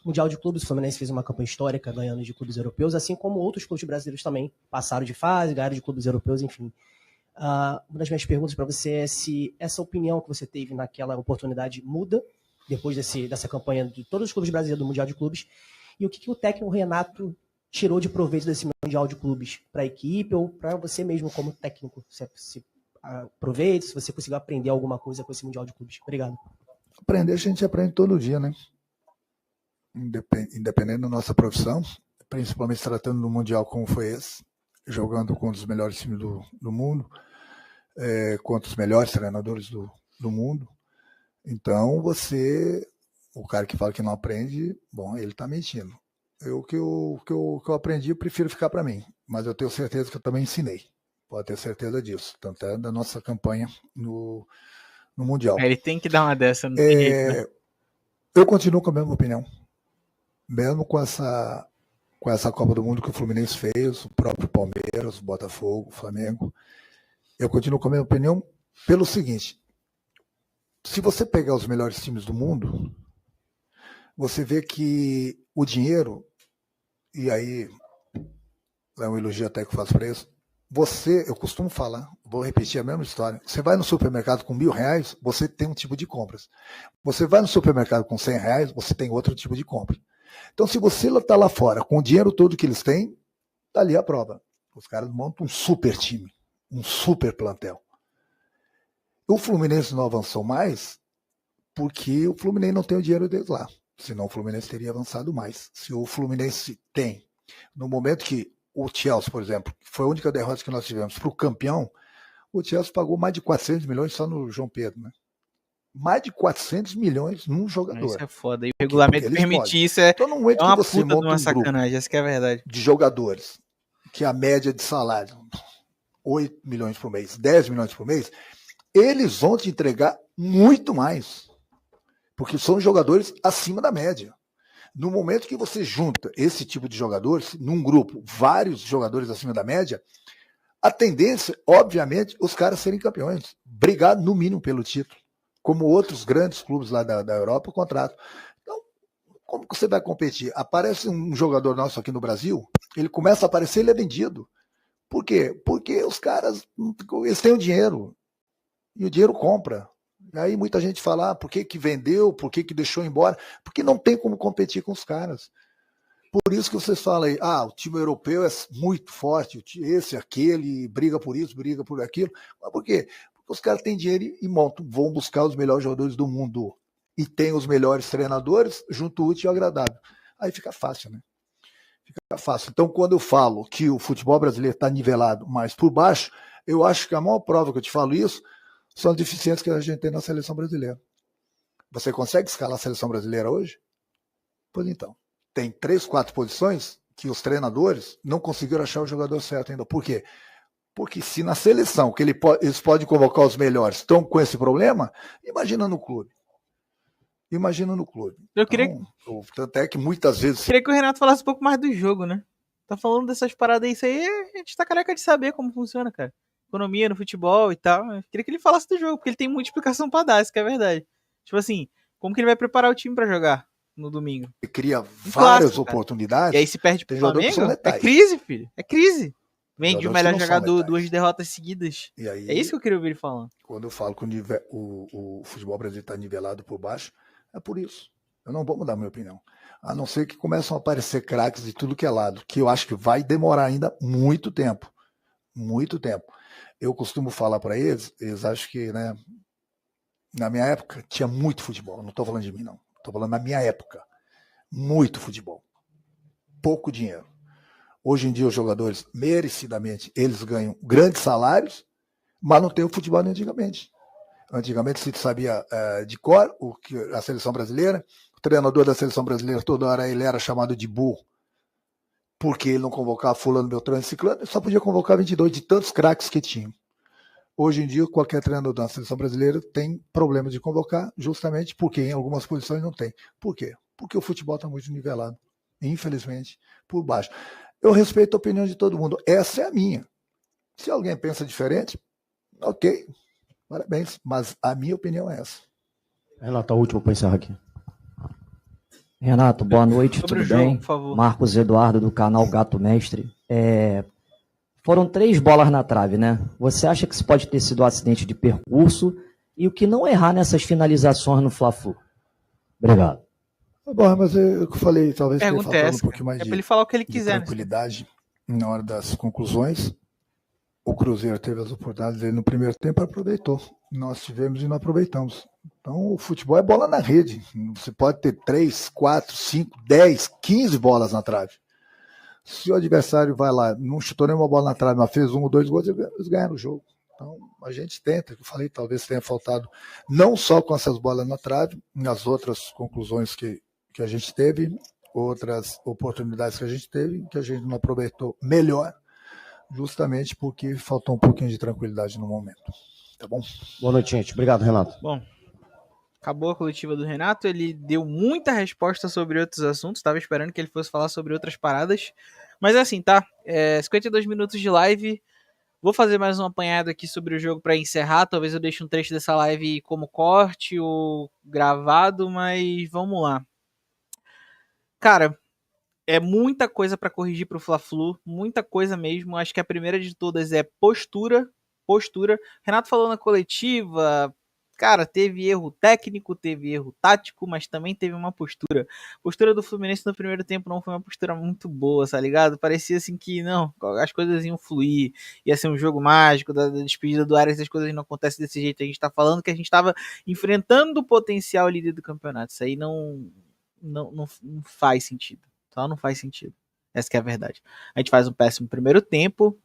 Mundial de Clubes, o Fluminense fez uma campanha histórica ganhando de clubes europeus, assim como outros clubes brasileiros também passaram de fase, ganharam de clubes europeus, enfim. Uma das minhas perguntas para você é se essa opinião que você teve naquela oportunidade muda depois dessa campanha de todos os clubes brasileiros do Mundial de Clubes, e o que o técnico Renato tirou de proveito desse Mundial de Clubes para a equipe ou para você mesmo como técnico? Se aproveita, se você conseguiu aprender alguma coisa com esse Mundial de Clubes. Obrigado. Aprender, a gente aprende todo dia, né? Independente da nossa profissão, principalmente tratando do Mundial como foi esse, jogando contra os melhores times do mundo, contra os melhores treinadores do mundo. Então, o cara que fala que não aprende, bom, ele está mentindo. O que eu aprendi, eu prefiro ficar para mim, mas eu tenho certeza que eu também ensinei. Pode ter certeza disso, tanto é da nossa campanha no Mundial. Ele tem que dar uma dessa, não tem jeito, né? Eu continuo com a mesma opinião. Mesmo com essa Copa do Mundo que o Fluminense fez, o próprio Palmeiras, o Botafogo, o Flamengo, eu continuo com a mesma opinião pelo seguinte: se você pegar os melhores times do mundo, você vê que o dinheiro, e aí é um elogio até que eu faço para isso, eu costumo falar, vou repetir a mesma história, você vai no supermercado com R$1.000, você tem um tipo de compras. Você vai no supermercado com R$100, você tem outro tipo de compra. Então, se você está lá fora com o dinheiro todo que eles têm, está ali a prova. Os caras montam um super time, um super plantel. O Fluminense não avançou mais porque o Fluminense não tem o dinheiro deles lá. Senão o Fluminense teria avançado mais. Se o Fluminense tem, no momento que o Chelsea, por exemplo, que foi a única derrota que nós tivemos para o campeão, o Chelsea pagou mais de 400 milhões só no João Pedro, né? Mais de 400 milhões num jogador. Isso é foda. E o regulamento permite isso, então, no momento uma que você puta de monta uma um sacanagem, essa que é a verdade. De jogadores, que a média de salário, 8 milhões por mês, 10 milhões por mês, eles vão te entregar muito mais. Porque são jogadores acima da média. No momento que você junta esse tipo de jogadores, num grupo, vários jogadores acima da média, a tendência, obviamente, os caras serem campeões. Brigar, no mínimo, pelo título. Como outros grandes clubes lá da Europa, o contrato. Então, como que você vai competir? Aparece um jogador nosso aqui no Brasil, ele começa a aparecer, ele é vendido. Por quê? Porque os caras, eles têm o dinheiro. E o dinheiro compra. E aí muita gente fala, por que vendeu, por que deixou embora? Porque não tem como competir com os caras. Por isso que vocês falam aí, o time europeu é muito forte, esse, aquele, briga por isso, briga por aquilo. Mas por quê? Porque os caras têm dinheiro e montam, vão buscar os melhores jogadores do mundo. E tem os melhores treinadores, junto o útil e o agradável. Aí fica fácil, né? Fica fácil. Então, quando eu falo que o futebol brasileiro está nivelado mais por baixo, eu acho que a maior prova que eu te falo isso são as deficiências que a gente tem na seleção brasileira. Você consegue escalar a seleção brasileira hoje? Pois então. Tem 3, 4 posições que os treinadores não conseguiram achar o jogador certo ainda. Por quê? Porque se na seleção, que eles podem convocar os melhores, estão com esse problema, imagina no clube. Imagina no clube. Eu queria... Então, tanto é que muitas vezes... Eu queria que o Renato falasse um pouco mais do jogo, né? Tá falando dessas paradas aí, isso aí, a gente tá careca de saber como funciona, cara. Economia no futebol e tal. Eu queria que ele falasse do jogo, porque ele tem muita explicação pra dar, isso que é verdade. Tipo assim, como que ele vai preparar o time pra jogar? no domingo. E cria Um várias clássico, cara. oportunidades. E aí se perde pro Tem jogadores que Flamengo, são é letais. crise, filho. É crise. Vem de o Jogadores que melhor não são jogador, letais. 2 derrotas seguidas. E aí, É isso que eu queria ouvir ele falando. quando eu falo que o futebol brasileiro está nivelado por baixo, é por isso. Eu não vou mudar minha opinião. A não ser que começam a aparecer craques de tudo que é lado, que eu acho que vai demorar ainda muito tempo. Muito tempo. Eu costumo falar para eles acham que, né, na minha época tinha muito futebol. Não estou falando de mim, não. Estou falando na minha época. Muito futebol. Pouco dinheiro. Hoje em dia os jogadores, merecidamente, eles ganham grandes salários, mas não tem o futebol de antigamente. Antigamente se sabia de cor a seleção brasileira, o treinador da seleção brasileira toda hora ele era chamado de burro, porque ele não convocava fulano, beltrano, ciclano, ele só podia convocar 22 de tantos craques que tinham. Hoje em dia qualquer treinador da seleção brasileira tem problema de convocar, justamente porque em algumas posições não tem. Por quê? Porque o futebol está muito nivelado, infelizmente, por baixo. Eu respeito a opinião de todo mundo, essa é a minha. Se alguém pensa diferente, ok, parabéns, mas a minha opinião é essa. Renato, a última para encerrar aqui. Renato, boa noite, Sobre tudo o jogo, bem? por favor. Marcos Eduardo, do canal Gato Mestre. Foram 3 bolas na trave, né? Você acha que isso pode ter sido um acidente de percurso? E o que não errar nessas finalizações no Fla-Flu? Obrigado. Tá bom, mas eu falei, talvez tenha Pergunta faltado essa, um pouquinho mais é pra ele falar o que ele quiser. Né? tranquilidade na hora das conclusões. O Cruzeiro teve as oportunidades dele no primeiro tempo e aproveitou. Nós tivemos e não aproveitamos. Então o futebol é bola na rede. Você pode ter 3, 4, 5, 10, 15 bolas na trave. Se o adversário vai lá, não chutou nenhuma bola na trave, mas fez 1 ou 2 gols, eles ganharam o jogo. Então a gente tenta, eu falei, talvez tenha faltado, não só com essas bolas na trave, nas outras conclusões que a gente teve, outras oportunidades que a gente teve, que a gente não aproveitou melhor, justamente porque faltou um pouquinho de tranquilidade no momento. Tá bom? Boa noite, gente. Obrigado, Renato. Bom, acabou a coletiva do Renato, ele deu muita resposta sobre outros assuntos, estava esperando que ele fosse falar sobre outras paradas, mas assim, tá? 52 minutos de live, vou fazer mais um apanhado aqui sobre o jogo para encerrar, talvez eu deixe um trecho dessa live como corte ou gravado, mas vamos lá. Cara, é muita coisa para corrigir para o Fla-Flu, muita coisa mesmo, acho que a primeira de todas é postura. Renato falou na coletiva, cara, teve erro técnico, teve erro tático, mas também teve uma postura. A postura do Fluminense no primeiro tempo não foi uma postura muito boa, tá ligado? Parecia assim que, não, as coisas iam fluir, ia ser um jogo mágico, da despedida do Arias, as coisas não acontecem desse jeito. A gente tá falando que a gente tava enfrentando o potencial líder do campeonato. Isso aí não faz sentido. Só não faz sentido. Essa que é a verdade. A gente faz um péssimo primeiro tempo,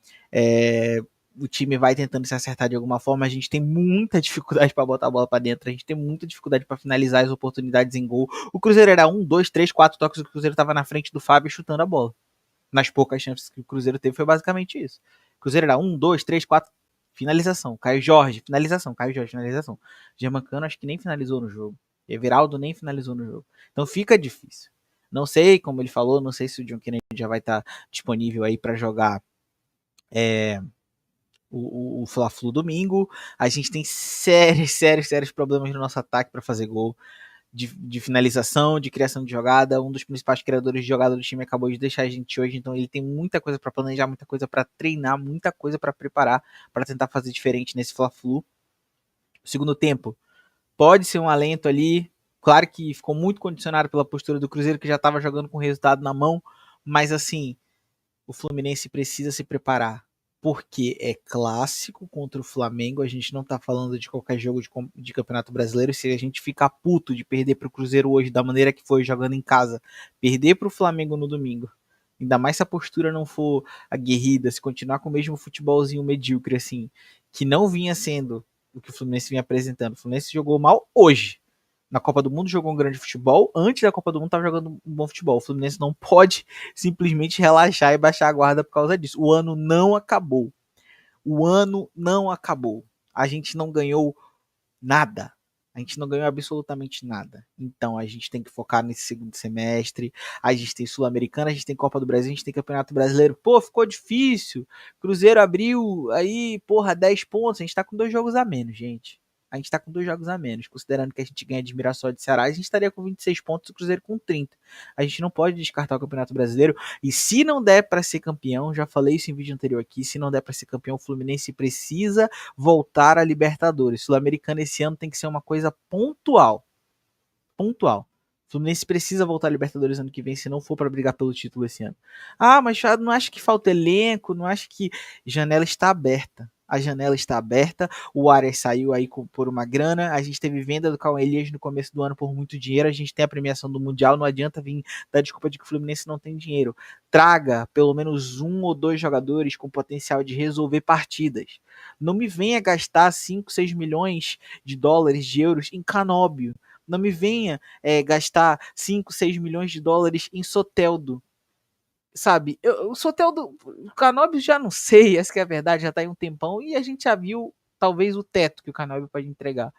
o time vai tentando se acertar de alguma forma, a gente tem muita dificuldade para botar a bola para dentro, a gente tem muita dificuldade para finalizar as oportunidades em gol. O Cruzeiro era 1, 2, 3, 4 toques, o Cruzeiro estava na frente do Fábio chutando a bola. Nas poucas chances que o Cruzeiro teve foi basicamente isso. O Cruzeiro era 1, 2, 3, 4, finalização. Caio Jorge, finalização. Germancano acho que nem finalizou no jogo. Everaldo nem finalizou no jogo. Então fica difícil. Não sei, como ele falou, não sei se o John Kennedy já vai estar disponível aí para jogar o Fla-Flu domingo. A gente tem sérios problemas no nosso ataque para fazer gol, de finalização, de criação de jogada. Um dos principais criadores de jogada do time acabou de deixar a gente hoje, então ele tem muita coisa para planejar, muita coisa para treinar, muita coisa para preparar, para tentar fazer diferente nesse Fla-Flu. O segundo tempo pode ser um alento ali. Claro que ficou muito condicionado pela postura do Cruzeiro, que já estava jogando com o resultado na mão, mas assim, o Fluminense precisa se preparar, porque é clássico contra o Flamengo, a gente não tá falando de qualquer jogo de Campeonato Brasileiro. Se a gente ficar puto de perder pro Cruzeiro hoje, da maneira que foi, jogando em casa, perder pro Flamengo no domingo, ainda mais se a postura não for aguerrida, se continuar com o mesmo futebolzinho medíocre, assim, que não vinha sendo o que o Fluminense vinha apresentando. O Fluminense jogou mal hoje. Na Copa do Mundo jogou um grande futebol, antes da Copa do Mundo estava jogando um bom futebol. O Fluminense não pode simplesmente relaxar e baixar a guarda por causa disso. O ano não acabou. A gente não ganhou nada. A gente não ganhou absolutamente nada. Então a gente tem que focar nesse segundo semestre. A gente tem Sul-Americana, a gente tem Copa do Brasil, a gente tem Campeonato Brasileiro. Pô, ficou difícil. Cruzeiro abriu aí, 10 pontos. A gente tá com 2 jogos a menos, gente. a gente tá com 2 jogos a menos. Considerando que a gente ganha de Mirassol e de Ceará, a gente estaria com 26 pontos e o Cruzeiro com 30. A gente não pode descartar o Campeonato Brasileiro. E se não der para ser campeão, já falei isso em vídeo anterior aqui, se não der para ser campeão, o Fluminense precisa voltar à Libertadores. Sul-Americana esse ano tem que ser uma coisa pontual. Pontual. O Fluminense precisa voltar à Libertadores ano que vem, se não for para brigar pelo título esse ano. Ah, mas não acho que falta elenco, não acho que... Janela está aberta. A janela está aberta, o Arias saiu aí por uma grana, a gente teve venda do Cauã Elias no começo do ano por muito dinheiro, a gente tem a premiação do Mundial, não adianta vir dar desculpa de que o Fluminense não tem dinheiro. Traga pelo menos 1 ou 2 jogadores com potencial de resolver partidas. Não me venha gastar 5, 6 milhões de dólares, de euros em Canóbio. Não me venha gastar 5, 6 milhões de dólares em Soteldo. Sabe, o Soteldo, o Canóbio já não sei, essa que é a verdade, já tá aí um tempão, e a gente já viu talvez o teto que o Canóbio pode entregar.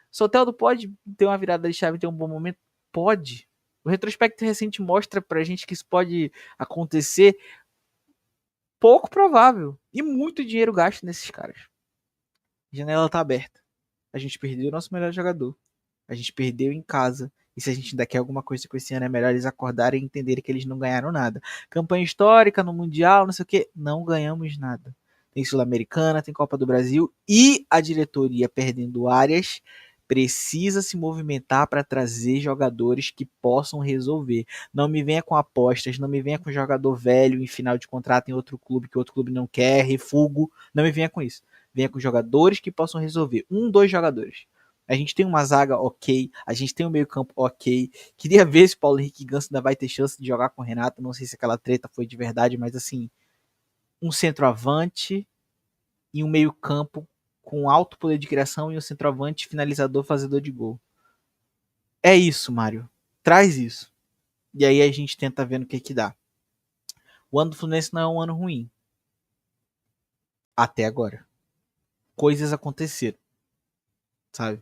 Soteldo pode ter uma virada de chave, ter um bom momento? Pode. O retrospecto recente mostra pra gente que isso pode acontecer. Pouco provável. E muito dinheiro gasto nesses caras. A janela tá aberta. A gente perdeu o nosso melhor jogador. A gente perdeu em casa. E se a gente ainda quer alguma coisa com esse ano, é melhor eles acordarem e entenderem que eles não ganharam nada. Campanha histórica no Mundial, não sei o que. Não ganhamos nada. Tem Sul-Americana, tem Copa do Brasil. E a diretoria perdendo áreas precisa se movimentar para trazer jogadores que possam resolver. Não me venha com apostas, não me venha com jogador velho em final de contrato em outro clube que outro clube não quer, refugo. Não me venha com isso. Venha com jogadores que possam resolver. 1, 2 jogadores. A gente tem uma zaga ok, a gente tem um meio campo ok. Queria ver se o Paulo Henrique Ganso ainda vai ter chance de jogar com o Renato. Não sei se aquela treta foi de verdade, mas assim, um centroavante e um meio campo com alto poder de criação e um centroavante finalizador, fazedor de gol. É isso, Mário. Traz isso. E aí a gente tenta ver no que dá. O ano do Fluminense não é um ano ruim. Até agora. Coisas aconteceram. Sabe?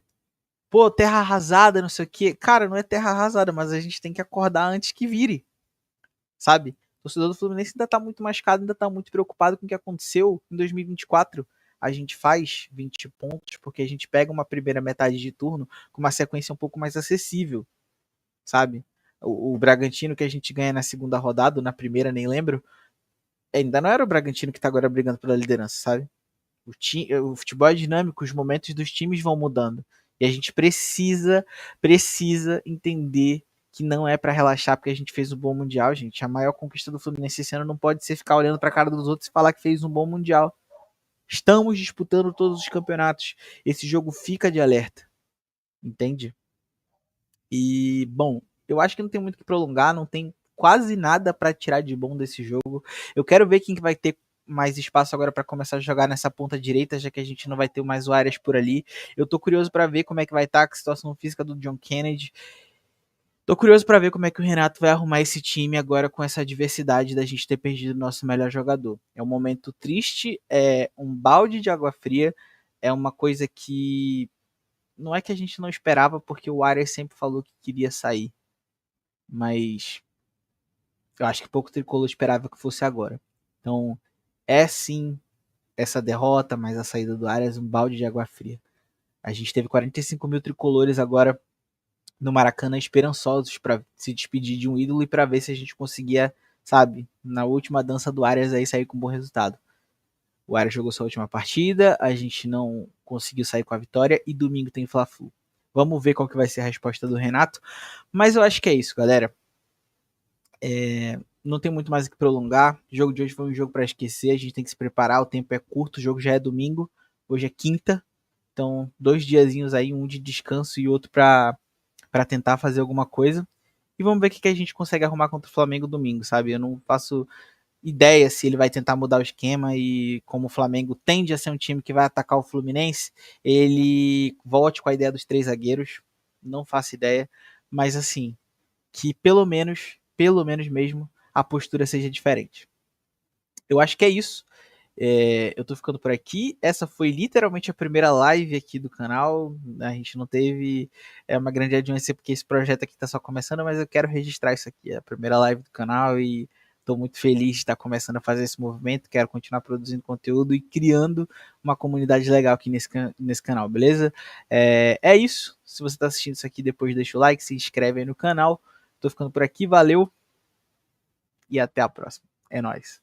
Pô, terra arrasada, não sei o que. Cara, não é terra arrasada, mas a gente tem que acordar antes que vire. Sabe? O torcedor do Fluminense ainda tá muito machucado, ainda tá muito preocupado com o que aconteceu em 2024. A gente faz 20 pontos porque a gente pega uma primeira metade de turno com uma sequência um pouco mais acessível. Sabe? O Bragantino que a gente ganha na segunda rodada, na primeira nem lembro, ainda não era o Bragantino que tá agora brigando pela liderança, sabe? O futebol é dinâmico, os momentos dos times vão mudando. E a gente precisa entender que não é para relaxar porque a gente fez um bom Mundial, gente. A maior conquista do Fluminense esse ano não pode ser ficar olhando para a cara dos outros e falar que fez um bom Mundial. Estamos disputando todos os campeonatos. Esse jogo fica de alerta. Entende? E, bom, eu acho que não tem muito o que prolongar, não tem quase nada para tirar de bom desse jogo. Eu quero ver quem que vai ter mais espaço agora para começar a jogar nessa ponta direita, já que a gente não vai ter mais o Arias por ali. Eu tô curioso para ver como é que vai estar a situação física do John Kennedy. Tô curioso para ver como é que o Renato vai arrumar esse time agora com essa adversidade da gente ter perdido o nosso melhor jogador. É um momento triste, é um balde de água fria, é uma coisa que não é que a gente não esperava, porque o Arias sempre falou que queria sair. Mas eu acho que pouco tricolor esperava que fosse agora. Então, é sim essa derrota, mas a saída do Arias um balde de água fria. A gente teve 45 mil tricolores agora no Maracanã esperançosos para se despedir de um ídolo e para ver se a gente conseguia, sabe, na última dança do Arias aí sair com um bom resultado. O Arias jogou sua última partida, a gente não conseguiu sair com a vitória e domingo tem Fla-Flu. Vamos ver qual que vai ser a resposta do Renato, mas eu acho que é isso, galera. Não tem muito mais o que prolongar. O jogo de hoje foi um jogo para esquecer, a gente tem que se preparar, o tempo é curto, o jogo já é domingo, hoje é quinta, então 2 diazinhos aí, um de descanso e outro para tentar fazer alguma coisa. E vamos ver o que a gente consegue arrumar contra o Flamengo domingo, sabe? Eu não faço ideia se ele vai tentar mudar o esquema e como o Flamengo tende a ser um time que vai atacar o Fluminense, ele volte com a ideia dos 3 zagueiros. Não faço ideia, mas assim, que pelo menos mesmo, a postura seja diferente. Eu acho que é isso. Eu tô ficando por aqui. Essa foi literalmente a primeira live aqui do canal. A gente não teve uma grande audiência porque esse projeto aqui tá só começando, mas eu quero registrar isso aqui. É a primeira live do canal e Estou muito feliz de estar começando a fazer esse movimento, quero continuar produzindo conteúdo e criando uma comunidade legal aqui nesse canal, beleza? É isso, se você está assistindo isso aqui depois deixa o like, se inscreve aí no canal. Tô ficando por aqui, valeu e até a próxima. É nóis.